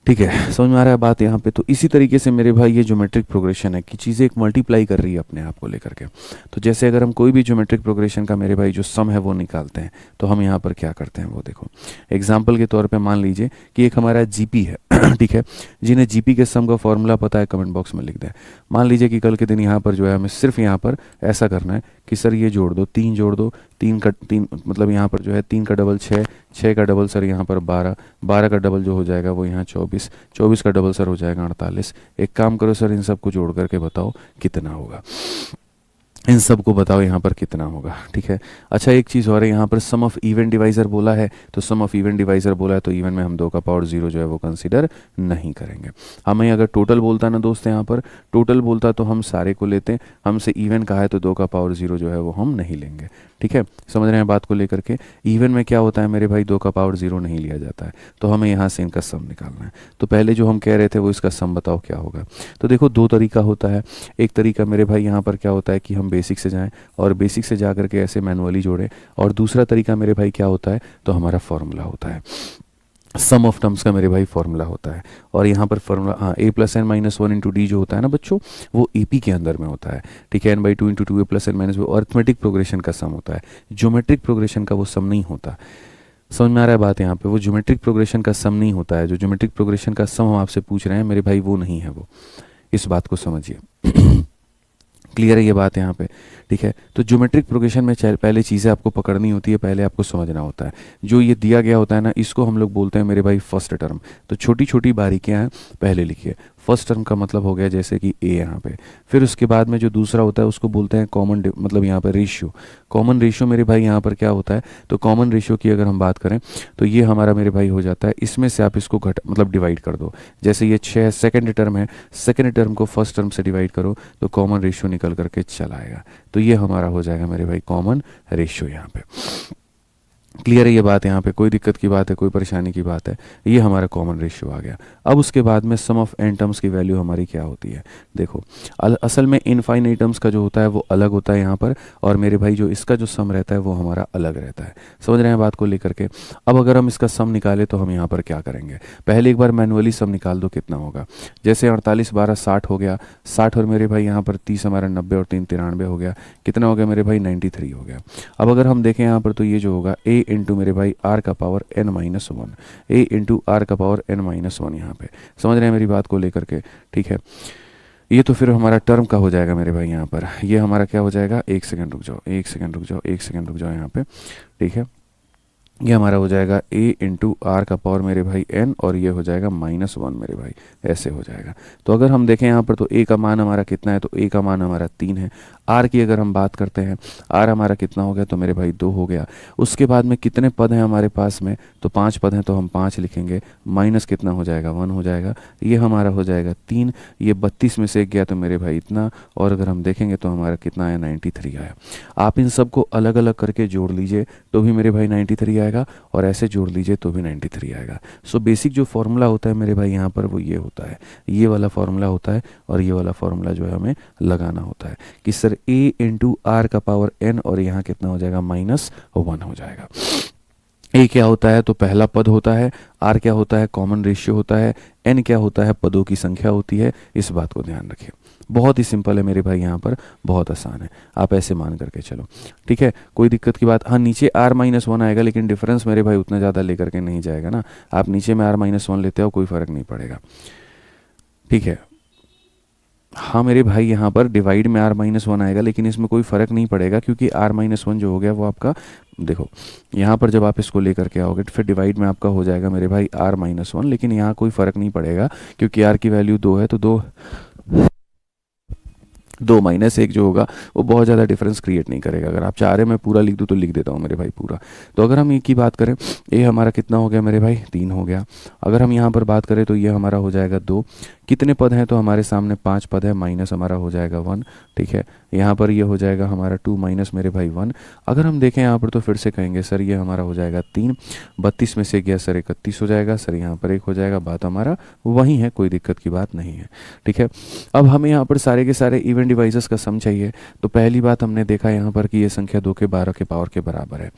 ठीक है। समझ में आ रहा है बात यहाँ पे? तो इसी तरीके से मेरे भाई ये ज्योमेट्रिक प्रोग्रेशन है कि चीज़ें एक मल्टीप्लाई कर रही है अपने आप को लेकर के। तो जैसे अगर हम कोई भी ज्योमेट्रिक प्रोग्रेशन का मेरे भाई जो सम है वो निकालते हैं, तो हम यहाँ पर क्या करते हैं वो देखो। एग्जाम्पल के तौर पे मान लीजिए कि एक हमारा जीपी है, ठीक है। जिन्हें जीपी के सम का फॉर्मूला पता है कमेंट बॉक्स में लिख दें। मान लीजिए कि कल के दिन यहाँ पर जो है हमें सिर्फ यहाँ पर ऐसा करना है कि सर ये जोड़ दो, 3 जोड़ दो, 3 का 3 मतलब यहाँ पर जो है 3 का डबल 6, 6 का डबल सर यहाँ पर 12, 12 का डबल जो हो जाएगा वो यहाँ 24, 24 का डबल सर हो जाएगा 48। एक काम करो सर, इन सब को जोड़ करके बताओ कितना होगा। इन सब को बताओ यहाँ पर कितना होगा, ठीक है। अच्छा, एक चीज़ और है, यहाँ पर सम ऑफ इवन डिवाइजर बोला है, तो सम ऑफ इवन डिवाइजर बोला है तो इवन में हम 2 का पावर 0 जो है वो कंसीडर नहीं करेंगे। हमें अगर टोटल बोलता ना दोस्त, यहाँ पर टोटल बोलता तो हम सारे को लेते। हमसे इवन कहा है तो 2 का पावर 0 जो है वो हम नहीं लेंगे, ठीक है। समझ रहे हैं बात को लेकर के? इवन में क्या होता है मेरे भाई? 2 का पावर 0 नहीं लिया जाता है, तो हमें यहाँ से इनका सम निकालना है। तो पहले जो हम कह रहे थे वो इसका सम बताओ क्या होगा। तो देखो, 2 तरीका होता है। एक तरीका मेरे भाई यहाँ पर क्या होता है कि हम बेसिक से जाएं और बेसिक से जा करके ऐसे मैनुअली जोड़ें, और दूसरा तरीका मेरे भाई क्या होता है? तो हमारा फॉर्मूला होता है, सम ऑफ टर्म्स का मेरे भाई फॉर्मूला होता है। और यहाँ पर फॉर्मूला, हाँ, a plus n minus 1 into d जो होता है ना बच्चों, वो AP के अंदर में होता है, ठीक है। n/2 into 2a plus n minus वो अर्थमेटिक प्रोग्रेशन का सम होता है। ज्योमेट्रिक प्रोग्रेशन का वो सम नहीं होता। समझ में आ रहा है बात यहाँ पे? वो ज्योमेट्रिक प्रोग्रेशन का सम नहीं होता है। जो ज्योमेट्रिक प्रोग्रेशन का सम हम आपसे पूछ रहे हैं मेरे भाई वो नहीं है वो, इस बात को समझिए। क्लियर है ये बात यहाँ पे? ठीक है, तो ज्योमेट्रिक प्रोग्रेशन में पहले चीज़ें आपको पकड़नी होती है, पहले आपको समझना होता है। जो ये दिया गया होता है ना, इसको हम लोग बोलते हैं मेरे भाई फर्स्ट टर्म। तो छोटी छोटी बारीकियाँ हैं, पहले लिखिए। फर्स्ट टर्म का मतलब हो गया जैसे कि ए यहाँ पे, फिर उसके बाद में जो दूसरा होता है उसको बोलते हैं कॉमन, मतलब यहाँ पर रेशियो। कॉमन रेशियो मेरे भाई यहाँ पर क्या होता है, तो कॉमन रेशियो की अगर हम बात करें तो ये हमारा मेरे भाई हो जाता है, इसमें से आप इसको मतलब डिवाइड कर दो। जैसे ये 6 सेकेंड टर्म है, सेकेंड टर्म को फर्स्ट टर्म से डिवाइड करो तो कॉमन रेशियो निकल करके चला आएगा। तो ये हमारा हो जाएगा मेरे भाई कॉमन रेशियो यहाँ पे। क्लियर है ये बात? यहाँ पे कोई दिक्कत की बात है, कोई परेशानी की बात है? ये हमारा कॉमन रेशियो आ गया। अब उसके बाद में सम ऑफ एन टर्म्स की वैल्यू हमारी क्या होती है? देखो, असल में इनफाइनाइट टर्म्स का जो होता है वो अलग होता है यहाँ पर, और मेरे भाई जो इसका जो सम रहता है वो हमारा अलग रहता है। समझ रहे हैं बात को लेकर के? अब अगर हम इसका सम निकालें तो हम यहाँ पर क्या करेंगे, पहले एक बार मैनुअली सम निकाल दो कितना होगा। जैसे 48 12 60 हो गया, 60 और मेरे भाई यहाँ पर 30 हमारा 90 और 3 93 हो गया, कितना हो गया मेरे भाई 93 हो गया। अब अगर हम देखें यहाँ पर तो ये जो होगा a इंटू मेरे भाई r का power n minus one, a into r का पावर n माइनस वन। यहाँ पे समझ रहे हैं मेरी बात को लेकर के? ठीक है, ये तो फिर हमारा टर्म का हो जाएगा मेरे भाई यहाँ पर। ये हमारा क्या हो जाएगा, एक सेकंड रुक जाओ, एक सेकंड रुक जाओ, एक सेकंड रुक जाओ यहाँ पे। ठीक है, ये हमारा हो जाएगा a इंटू आर का पावर मेरे भाई n, और ये हो जाएगा -1 मेरे भाई, ऐसे हो जाएगा। तो अगर हम देखें यहाँ पर तो a का मान हमारा कितना है, तो a का मान हमारा 3 है। r की अगर हम बात करते हैं, r हमारा कितना हो गया, तो मेरे भाई 2 हो गया। उसके बाद में कितने पद हैं हमारे पास में, तो 5 पद हैं, तो हम 5 लिखेंगे, माइनस कितना हो जाएगा, 1 हो जाएगा। ये हमारा हो जाएगा 3, ये 32 में से 1 गया तो मेरे भाई इतना, और अगर हम देखेंगे तो हमारा कितना आया, 93 आया। आप इन सबको अलग अलग करके जोड़ लीजिए तो भी मेरे भाई 93 आएगा, और ऐसे जोड़ लीजिए तो भी 93 आएगा। सो बेसिक जो फॉर्मूला होता है मेरे भाई यहाँ पर वो ये होता है, ये वाला फॉर्मूला होता है, और ये वाला फॉर्मूला जो है हमें लगाना होता है कि सर a इंटू आर का पावर n, और यहाँ कितना हो जाएगा, -1 हो जाएगा। a क्या होता है, तो पहला पद होता है, r क्या होता है, कॉमन रेशियो होता है, n क्या होता है, पदों की संख्या होती है। इस बात को ध्यान रखिए, बहुत ही सिंपल है मेरे भाई, यहाँ पर बहुत आसान है, आप ऐसे मान करके चलो। ठीक है, कोई दिक्कत की बात? हाँ, नीचे r-1 आएगा, लेकिन डिफरेंस मेरे भाई उतना ज़्यादा लेकर के नहीं जाएगा ना। आप नीचे में r-1 लेते हो, कोई फ़र्क नहीं पड़ेगा। ठीक है, हाँ मेरे भाई, यहाँ पर डिवाइड में r-1 आएगा, लेकिन इसमें कोई फ़र्क नहीं पड़ेगा, क्योंकि r-1 जो हो गया वो आपका, देखो यहाँ पर जब आप इसको लेकर के आओगे तो फिर डिवाइड में आपका हो जाएगा मेरे भाई r-1, लेकिन यहाँ कोई फ़र्क नहीं पड़ेगा, क्योंकि r की वैल्यू 2 है, तो 2 माइनस 1 जो होगा वो बहुत ज़्यादा डिफरेंस क्रिएट नहीं करेगा। अगर आप चाह रहे हैं मैं पूरा लिख दूँ तो लिख देता हूँ मेरे भाई पूरा। तो अगर हम ए की बात करें, ए हमारा कितना हो गया मेरे भाई, 3 हो गया। अगर हम यहाँ पर बात करें तो ये हमारा हो जाएगा 2। कितने पद हैं, तो हमारे सामने 5 पद है, माइनस हमारा हो जाएगा 1। ठीक है, यहाँ पर ये हो जाएगा हमारा 2 माइनस मेरे भाई 1। अगर हम देखें यहाँ पर तो फिर से कहेंगे सर ये हमारा हो जाएगा 3, 32 में से गया सर 31 हो जाएगा, सर यहाँ पर 1 हो जाएगा, बात हमारा वही है, कोई दिक्कत की बात नहीं है। ठीक है, अब हमें यहाँ पर सारे के सारे इवन डिवाइसेस का सम चाहिए। तो पहली बात हमने देखा यहाँ पर कि ये संख्या 2 के 12 के पावर के बराबर है।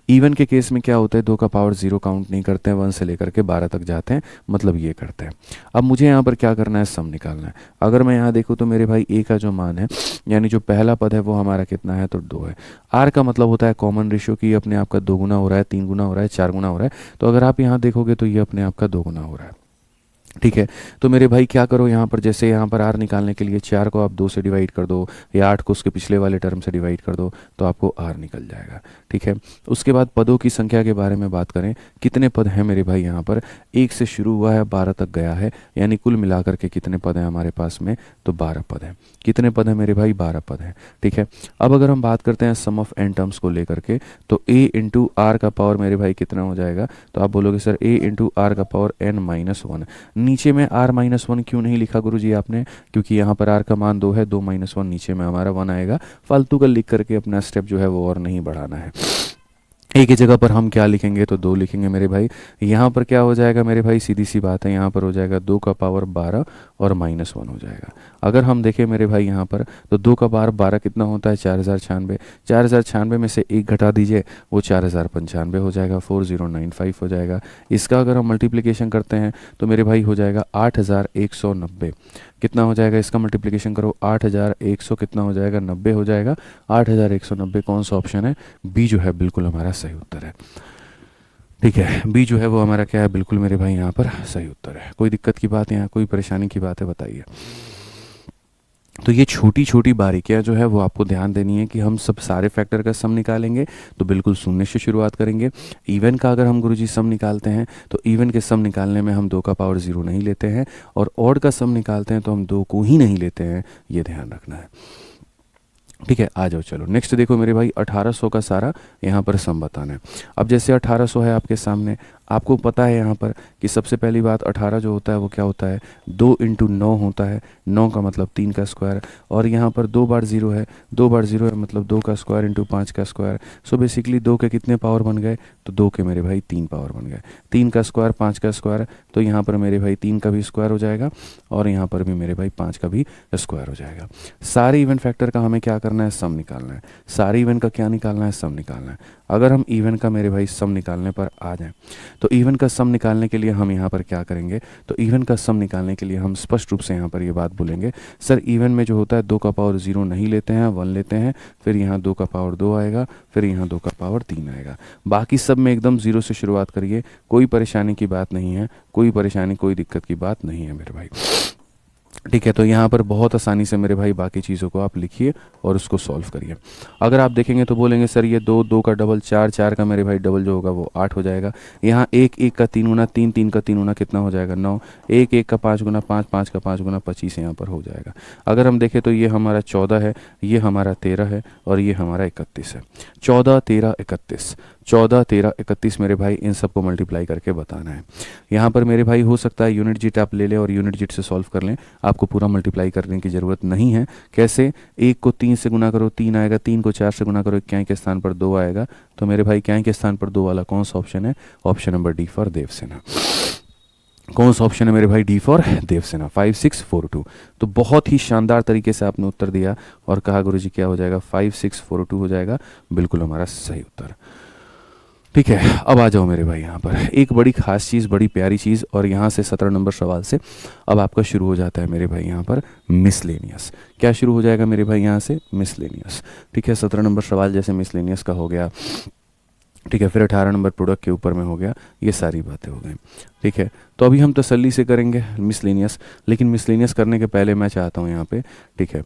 इवन के केस में क्या होता है, 2 का पावर 0 काउंट नहीं करते हैं, 1 से लेकर के 12 तक जाते हैं, मतलब ये करते हैं। अब मुझे यहाँ पर क्या करना है, सम निकालना है। अगर मैं यहाँ देखूँ तो मेरे भाई ए का जो मान है, यानी जो पहला पद है वो हमारा कितना है, तो 2 है। आर का मतलब होता है कॉमन रेशियो की, अपने आप का 2 गुना हो रहा है, 3 गुना हो रहा है, 4 गुना हो रहा है। तो अगर आप यहाँ देखोगे तो ये अपने आप का 2 गुना हो रहा है। ठीक है, तो मेरे भाई क्या करो यहाँ पर, जैसे यहाँ पर आर निकालने के लिए 4 को आप 2 से डिवाइड कर दो, या 8 को उसके पिछले वाले टर्म से डिवाइड कर दो, तो आपको आर निकल जाएगा। ठीक है, उसके बाद पदों की संख्या के बारे में बात करें, कितने पद हैं मेरे भाई यहाँ पर, 1 से शुरू हुआ है 12 तक गया है, यानी कुल मिलाकर के कितने पद हैं हमारे पास में, तो 12 पद हैं। कितने पद हैं मेरे भाई, 12 पद हैं। ठीक है, अब अगर हम बात करते हैं सम ऑफ एन टर्म्स को लेकर के, तो a इंटू आर का पावर मेरे भाई कितना हो जाएगा, तो आप बोलोगे सर a इंटू आर का पावर n-1। नीचे में r-1 क्यों नहीं लिखा गुरुजी आपने, क्योंकि यहाँ पर r का मान 2 है, 2 - 1 नीचे में हमारा 1 आएगा। फालतू का लिख करके अपना स्टेप जो है वो और नहीं बढ़ाना है। एक ही जगह पर हम क्या लिखेंगे, तो 2 लिखेंगे मेरे भाई। यहाँ पर क्या हो जाएगा मेरे भाई, सीधी सी बात है, यहाँ पर हो जाएगा 2 का पावर 12 और -1 हो जाएगा। अगर हम देखें मेरे भाई यहाँ पर, तो 2 का पावर 12 कितना होता है, 4096। 4096 में से 1 घटा दीजिए, वो 4095 हो जाएगा, 4095 हो जाएगा। इसका अगर हम मल्टीप्लिकेशन करते हैं तो मेरे भाई हो जाएगा 8190। कितना हो जाएगा, इसका मल्टीप्लिकेशन करो, 8100 कितना हो जाएगा, 90 हो जाएगा। 8190 कौन सा ऑप्शन है, बी जो है बिल्कुल हमारा सही उत्तर है। ठीक है, बी जो है वो हमारा क्या है, बिल्कुल मेरे भाई यहाँ पर सही उत्तर है। कोई दिक्कत की बात है, यहाँ कोई परेशानी की बात है, बताइए। तो ये छोटी छोटी बारीकियां जो है वो आपको ध्यान देनी है कि हम सब सारे फैक्टर का सम निकालेंगे तो बिल्कुल शून्य से शुरुआत करेंगे। इवन का अगर हम गुरुजी सम निकालते हैं तो इवन के सम निकालने में हम 2 का पावर 0 नहीं लेते हैं, और ऑड का सम निकालते हैं तो हम 2 को ही नहीं लेते हैं, ये ध्यान रखना है। ठीक है, आ जाओ चलो नेक्स्ट देखो मेरे भाई, 1800 का सारा यहाँ पर सम बताना है। अब जैसे 1800 है आपके सामने, आपको पता है यहाँ पर कि सबसे पहली बात 18 जो होता है वो क्या होता है, 2 इंटू 9 होता है, 9 का मतलब 3 का स्क्वायर, और यहाँ पर 2 बार 0 है, 2 बार 0 है मतलब 2 का स्क्वायर इंटू 5 का स्क्वायर। सो बेसिकली 2 के कितने पावर बन गए, तो 2 के मेरे भाई 3 पावर बन गए, 3 का स्क्वायर 5 का स्क्वायर, तो यहाँ पर मेरे भाई 3 का भी स्क्वायर हो जाएगा और यहाँ पर भी मेरे भाई 5 का भी स्क्वायर हो जाएगा। सारे इवन फैक्टर का हमें क्या करना है, सम निकालना है। सारे इवन का क्या निकालना है, सम निकालना है। अगर हम इवन का मेरे भाई सम निकालने पर आ जाएं तो इवन का सम निकालने के लिए हम यहाँ पर क्या करेंगे, तो इवन का सम निकालने के लिए हम स्पष्ट रूप से यहाँ पर ये बात बोलेंगे, सर इवन में जो होता है 2 का पावर 0 नहीं लेते हैं, 1 लेते हैं, फिर यहाँ 2 का पावर 2 आएगा, फिर यहाँ 2 का पावर 3 आएगा। बाकी सब में एकदम 0 से शुरुआत करिए, कोई परेशानी की बात नहीं है, कोई परेशानी कोई दिक्कत की बात नहीं है मेरे भाई। ठीक है, तो यहाँ पर बहुत आसानी से मेरे भाई बाकी चीज़ों को आप लिखिए और उसको सॉल्व करिए। अगर आप देखेंगे तो बोलेंगे सर ये 2 2 का डबल 4 4 का मेरे भाई डबल जो होगा वो 8 हो जाएगा। यहाँ 1 1 का 3 गुना 3 3 का 3 गुना कितना हो जाएगा 9, 1 1 का 5 गुना 5 5 का 5 गुना 25 यहाँ पर हो जाएगा। अगर हम देखें तो ये हमारा 14 है, ये हमारा 13 है और ये हमारा 31 है। 14 13 31, 14 13 31 मेरे भाई, इन सबको मल्टीप्लाई करके बताना है। यहाँ पर मेरे भाई हो सकता है यूनिट जिट आप ले लें और यूनिट जिट से सॉल्व कर लें, आपको पूरा मल्टीप्लाई करने की ज़रूरत नहीं है। कैसे, 1 को 3 से गुना करो 3 आएगा, 3 को 4 से गुना करो इक्याई के स्थान पर 2 आएगा। तो मेरे भाई इक्याई के स्थान पर 2 वाला कौन सा ऑप्शन है, option number d for Devsena. कौन सा ऑप्शन है मेरे भाई, डी फॉर देवसेना, 5642। तो बहुत ही शानदार तरीके से आपने उत्तर दिया और कहा गुरुजी क्या हो जाएगा, 5642 हो जाएगा, बिल्कुल हमारा सही उत्तर। ठीक है, अब आ जाओ मेरे भाई यहाँ पर एक बड़ी खास चीज़, बड़ी प्यारी चीज़, और यहाँ से 17 नंबर सवाल से अब आपका शुरू हो जाता है मेरे भाई यहाँ पर मिसलेनियस। क्या शुरू हो जाएगा मेरे भाई यहाँ से, मिसलेनियस। ठीक है, 17 नंबर सवाल जैसे मिसलेनियस का हो गया, ठीक है, फिर 18 नंबर प्रोडक्ट के ऊपर में हो गया, ये सारी बातें हो गई। ठीक है, तो अभी हम तसल्ली से करेंगे मिसलेनियस, लेकिन मिसलेनियस करने के पहले मैं चाहता हूँ यहाँ पे, ठीक है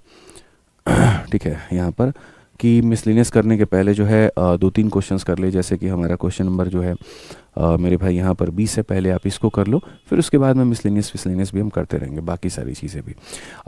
ठीक है, यहाँ पर कि मिसलेनियस करने के पहले जो है 2-3 क्वेश्चंस कर ले, जैसे कि हमारा क्वेश्चन नंबर जो है मेरे भाई यहाँ पर 20 है, पहले आप इसको कर लो, फिर उसके बाद में मिसलेनियस भी हम करते रहेंगे, बाकी सारी चीज़ें भी।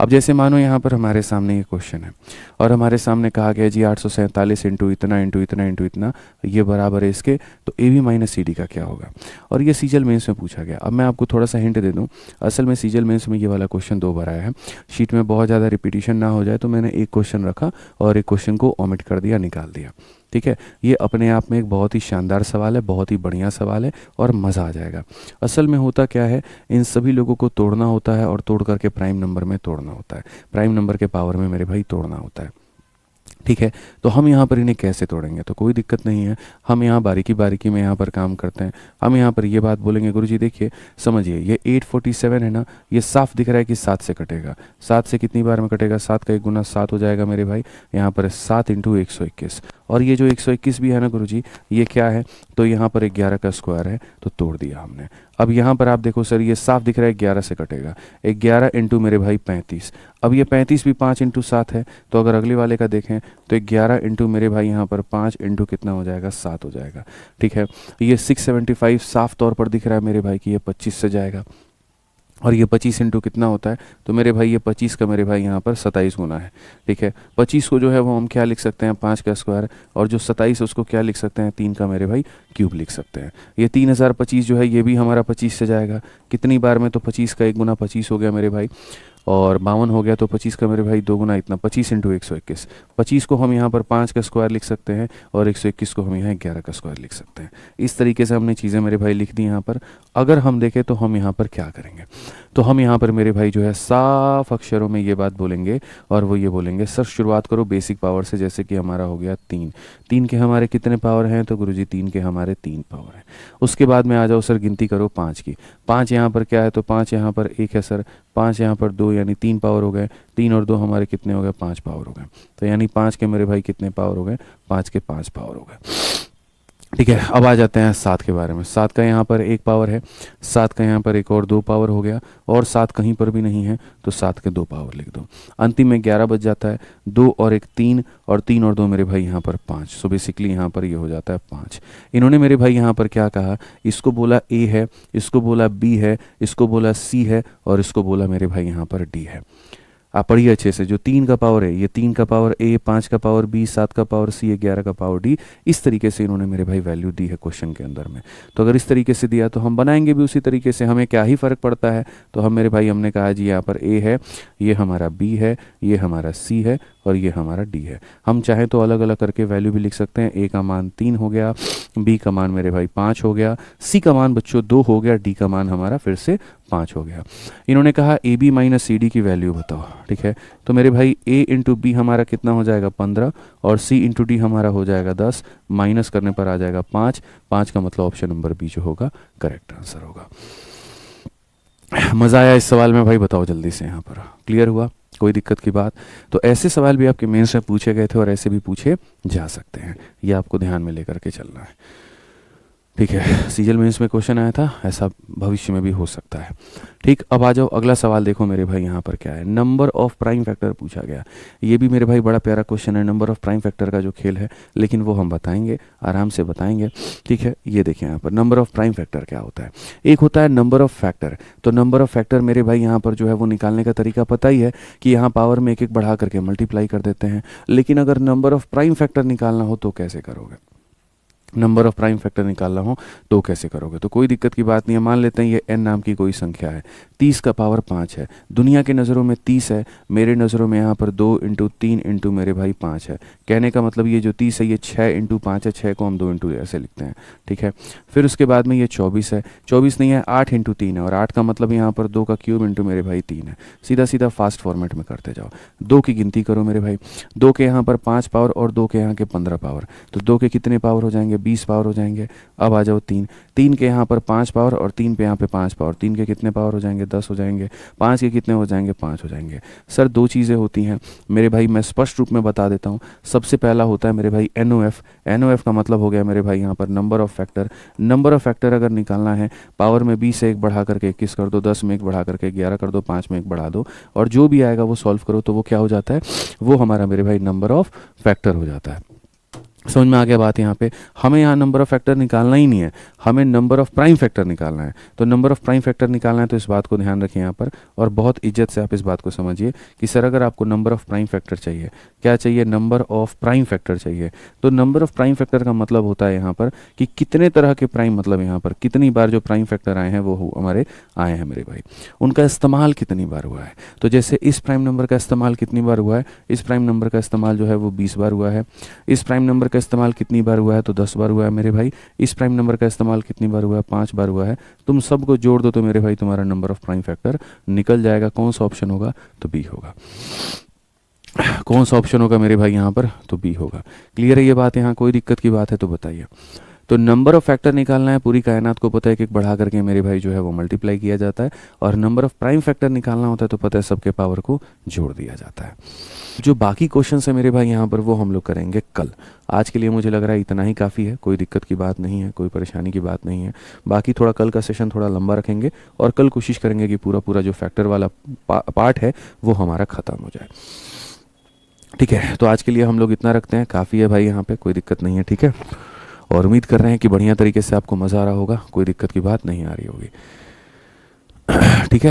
अब जैसे मानो यहाँ पर हमारे सामने ये क्वेश्चन है और हमारे सामने कहा गया जी 847 इंटू इतना इंटू इतना इंटू इतना ये बराबर है इसके, तो a b minus c d का क्या होगा। और ये सीजल मेंस में पूछा गया। अब मैं आपको थोड़ा सा हिंट दे दूँ, असल में सीजल मेंस में ये वाला क्वेश्चन 2 बार आया है, शीट में बहुत ज़्यादा रिपीटिशन ना हो जाए तो मैंने एक क्वेश्चन रखा और एक क्वेश्चन को ओमिट कर दिया, निकाल दिया। ठीक है, ये अपने आप में एक बहुत ही शानदार सवाल है, बहुत ही बढ़िया सवाल है और मज़ा आ जाएगा। असल में होता क्या है, इन सभी लोगों को तोड़ना होता है और तोड़ करके प्राइम नंबर में तोड़ना होता है, प्राइम नंबर के पावर में मेरे भाई तोड़ना होता है। ठीक है, तो हम यहाँ पर इन्हें कैसे तोड़ेंगे, तो कोई दिक्कत नहीं है, हम यहाँ बारीकी बारीकी में यहाँ पर काम करते हैं। हम यहाँ पर ये बात बोलेंगे, गुरुजी देखिए समझिए, ये 847 है ना, ये साफ दिख रहा है कि 7 से कटेगा। 7 से कितनी बार में कटेगा, 7 का 1 गुना 7 हो जाएगा मेरे भाई, यहाँ पर 7 इंटू 121। और ये जो 121 भी है ना गुरुजी, ये क्या है, तो यहाँ पर 11 का स्क्वायर है, तो तोड़ दिया हमने। अब यहाँ पर आप देखो सर, ये साफ दिख रहा है 11 से कटेगा, 11 इंटू मेरे भाई 35। अब ये 35 भी 5 इंटू 7 है, तो अगर अगले वाले का देखें तो 11 इंटू मेरे भाई यहाँ पर 5 इंटू कितना हो जाएगा, 7 हो जाएगा। ठीक है, ये 675 साफ तौर पर दिख रहा है मेरे भाई कि ये 25 से जाएगा, और ये 25 इंटू कितना होता है, तो मेरे भाई ये 25 का मेरे भाई यहाँ पर 27 गुना है। ठीक है, 25 को जो है वो हम क्या लिख सकते हैं, 5 का स्क्वायर, और जो 27 है उसको क्या लिख सकते हैं, 3 का मेरे भाई क्यूब लिख सकते हैं। ये 3025 जो है ये भी हमारा 25 से जाएगा, कितनी बार में, तो 25 का 1 गुना 25 हो गया मेरे भाई, और 52 हो गया, तो 25 का मेरे भाई 2 गुना इतना, 25 इंटू 121। 25 को हम यहाँ पर 5 का स्क्वायर लिख सकते हैं और 121 को हम यहाँ 11 का स्क्वायर लिख सकते हैं। इस तरीके से हमने चीज़ें मेरे भाई लिख दी यहाँ पर। अगर हम देखें तो हम यहाँ पर क्या करेंगे, तो हम यहाँ पर मेरे भाई जो है साफ अक्षरों में ये बात बोलेंगे, और वो ये बोलेंगे सर शुरुआत करो बेसिक पावर से, जैसे कि हमारा हो गया 3 के हमारे कितने पावर हैं, तो गुरुजी 3 के हमारे 3 पावर हैं। उसके बाद में आ जाओ सर गिनती करो 5 की, 5 यहाँ पर क्या है, तो 5 यहाँ पर 1 है सर, 5 यहाँ पर 2, यानी 3 पावर हो गए, 3 और 2 हमारे कितने हो गए, 5 पावर हो गए। तो यानी 5 के मेरे भाई कितने पावर हो गए, 5 के 5 पावर हो गए। ठीक है, अब आ जाते हैं 7 के बारे में। 7 का यहाँ पर एक पावर है, 7 का यहाँ पर एक और 2 पावर हो गया, और 7 कहीं पर भी नहीं है तो 7 के 2 पावर लिख दो। अंतिम में 11 बच जाता है, 2 और 1 3, और 3 और 2 मेरे भाई यहाँ पर 5। सो बेसिकली यहाँ पर ये हो जाता है 5। इन्होंने मेरे भाई यहाँ पर क्या कहा, इसको बोला ए है, इसको बोला बी है, इसको बोला सी है, और इसको बोला मेरे भाई यहाँ पर डी है। आप पढ़िए अच्छे से, जो 3 का पावर है ये 3 का पावर ए, 5 का पावर बी, 7 का पावर सी, 11 का पावर डी। इस तरीके से इन्होंने मेरे भाई वैल्यू दी है क्वेश्चन के अंदर में। तो अगर इस तरीके से दिया तो हम बनाएंगे भी उसी तरीके से, हमें क्या ही फ़र्क पड़ता है। तो हम मेरे भाई हमने कहा जी यहाँ पर ए है, ये हमारा बी है, ये हमारा सी है, और ये हमारा डी है। हम चाहें तो अलग अलग करके वैल्यू भी लिख सकते हैं। ए का मान 3 हो गया, बी का मान मेरे भाई 5 हो गया, सी का मान बच्चों 2 हो गया, डी का मान हमारा फिर से 5 हो गया। इन्होंने कहा a b minus c d की वैल्यू बताओ। ठीक है, तो मेरे भाई ए इंटू बी हमारा कितना हो जाएगा 15, और सी इंटू डी हमारा हो जाएगा 10, माइनस करने पर आ जाएगा 5। 5 का मतलब ऑप्शन नंबर बी जो होगा करेक्ट आंसर होगा। मज़ा आया इस सवाल में भाई? बताओ जल्दी से, यहाँ पर क्लियर हुआ? कोई दिक्कत की बात? तो ऐसे सवाल भी आपके मेंस में पूछे गए थे और ऐसे भी पूछे जा सकते हैं, ये आपको ध्यान में लेकर के चलना है। ठीक है, सीजल मेंस में क्वेश्चन आया था, ऐसा भविष्य में भी हो सकता है। ठीक, अब आ जाओ अगला सवाल देखो मेरे भाई यहाँ पर क्या है। नंबर ऑफ प्राइम फैक्टर पूछा गया। ये भी मेरे भाई बड़ा प्यारा क्वेश्चन है, नंबर ऑफ प्राइम फैक्टर का जो खेल है, लेकिन वो हम बताएंगे, आराम से बताएंगे। ठीक है, ये देखिए यहाँ पर नंबर ऑफ प्राइम फैक्टर क्या होता है। एक होता है नंबर ऑफ फैक्टर। तो नंबर ऑफ फैक्टर मेरे भाई यहाँ पर जो है वो निकालने का तरीका पता ही है कि यहाँ पावर में एक एक बढ़ा करके मल्टीप्लाई कर देते हैं। लेकिन अगर नंबर ऑफ प्राइम फैक्टर निकालना हो तो कैसे करोगे? नंबर ऑफ प्राइम फैक्टर निकालना हो तो कैसे करोगे? तो कोई दिक्कत की बात नहीं है। मान लेते हैं ये n नाम की कोई संख्या है, 30 का पावर 5 है। दुनिया के नज़रों में 30 है, मेरे नज़रों में यहाँ पर 2 इंटू 3 इंटू मेरे भाई 5 है। कहने का मतलब ये जो 30 है ये 6 इंटू 5 है, 6 को हम 2 इंटू ऐसे लिखते हैं। ठीक है, फिर उसके बाद में ये 24 है, 24 नहीं है 8 इंटू 3 है, और 8 का मतलब यहाँ पर 2 का क्यूब इंटू मेरे भाई 3 है। सीधा सीधा फास्ट फॉर्मेट में करते जाओ, 2 की गिनती करो मेरे भाई। 2 के यहाँ पर 5 पावर और 2 के यहाँ के 15 पावर, तो 2 के कितने पावर हो जाएंगे? 20 पावर हो जाएंगे। अब आ जाओ 3 के यहाँ पर 5 पावर और 3 पे यहाँ पे 5 पावर, 3 के कितने पावर हो जाएंगे? 10 हो जाएंगे। 5 के कितने हो जाएंगे? 5 हो जाएंगे। सर 2 चीज़ें होती हैं मेरे भाई, मैं स्पष्ट रूप में बता देता हूँ। सबसे पहला होता है मेरे भाई NOF। NOF का मतलब हो गया मेरे भाई यहाँ पर number of factor. Number of factor अगर निकालना है, पावर में 20 से 1 बढ़ा करके 21 कर दो, 10 में 1 बढ़ा करके 11 कर दो, 5 में 1 बढ़ा दो, और जो भी आएगा वो सॉल्व करो, तो वो क्या हो जाता है? वो हमारा मेरे भाई नंबर ऑफ फैक्टर हो जाता है। समझ में आ गया बात? यहाँ पे हमें यहाँ नंबर ऑफ फैक्टर निकालना ही नहीं है, हमें नंबर ऑफ प्राइम फैक्टर निकालना है। तो नंबर ऑफ प्राइम फैक्टर निकालना है तो इस बात को ध्यान रखिए यहाँ पर, और बहुत इज्जत से आप इस बात को समझिए कि सर अगर आपको नंबर ऑफ प्राइम फैक्टर चाहिए, क्या चाहिए? नंबर ऑफ प्राइम फैक्टर चाहिए। तो नंबर ऑफ प्राइम फैक्टर का मतलब होता है यहाँ पर कि कितने तरह के प्राइम, मतलब यहाँ पर कितनी बार जो प्राइम फैक्टर आए हैं वो हमारे आए हैं मेरे भाई, उनका इस्तेमाल कितनी बार हुआ है। तो जैसे इस प्राइम नंबर का इस्तेमाल कितनी बार हुआ है? इस प्राइम नंबर का इस्तेमाल जो है वो 20 बार हुआ है। इस प्राइम नंबर का इस्तेमाल कितनी बार हुआ है? तो 10 बार हुआ है मेरे भाई। इस प्राइम नंबर का इस्तेमाल कितनी बार हुआ है? 5 बार हुआ है। तुम सबको जोड़ दो तो मेरे भाई तुम्हारा नंबर ऑफ प्राइम फैक्टर निकल जाएगा। कौन सा ऑप्शन होगा? तो बी होगा। कौन सा ऑप्शन होगा मेरे भाई यहाँ पर? तो बी होगा। क्लियर है ये बात? यहाँ कोई दिक्कत की बात है तो बताइए। तो नंबर ऑफ फैक्टर निकालना है, पूरी कायनात को पता है कि एक बढ़ा करके मेरे भाई जो है वो मल्टीप्लाई किया जाता है, और नंबर ऑफ प्राइम फैक्टर निकालना होता है तो पता है सबके पावर को जोड़ दिया जाता है। जो बाकी क्वेश्चन है मेरे भाई यहाँ पर वो हम लोग करेंगे कल। आज के लिए मुझे लग रहा है इतना ही काफ़ी है, कोई दिक्कत की बात नहीं है, कोई परेशानी की बात नहीं है। बाकी थोड़ा कल का सेशन थोड़ा लंबा रखेंगे, और कल कोशिश करेंगे कि पूरा जो फैक्टर वाला पार्ट है वो हमारा ख़त्म हो जाए। ठीक है, तो आज के लिए हम लोग इतना रखते हैं, काफ़ी है भाई यहाँ पे, कोई दिक्कत नहीं है। ठीक है, और उम्मीद कर रहे हैं कि बढ़िया तरीके से आपको मज़ा आ रहा होगा, कोई दिक्कत की बात नहीं आ रही होगी। ठीक है।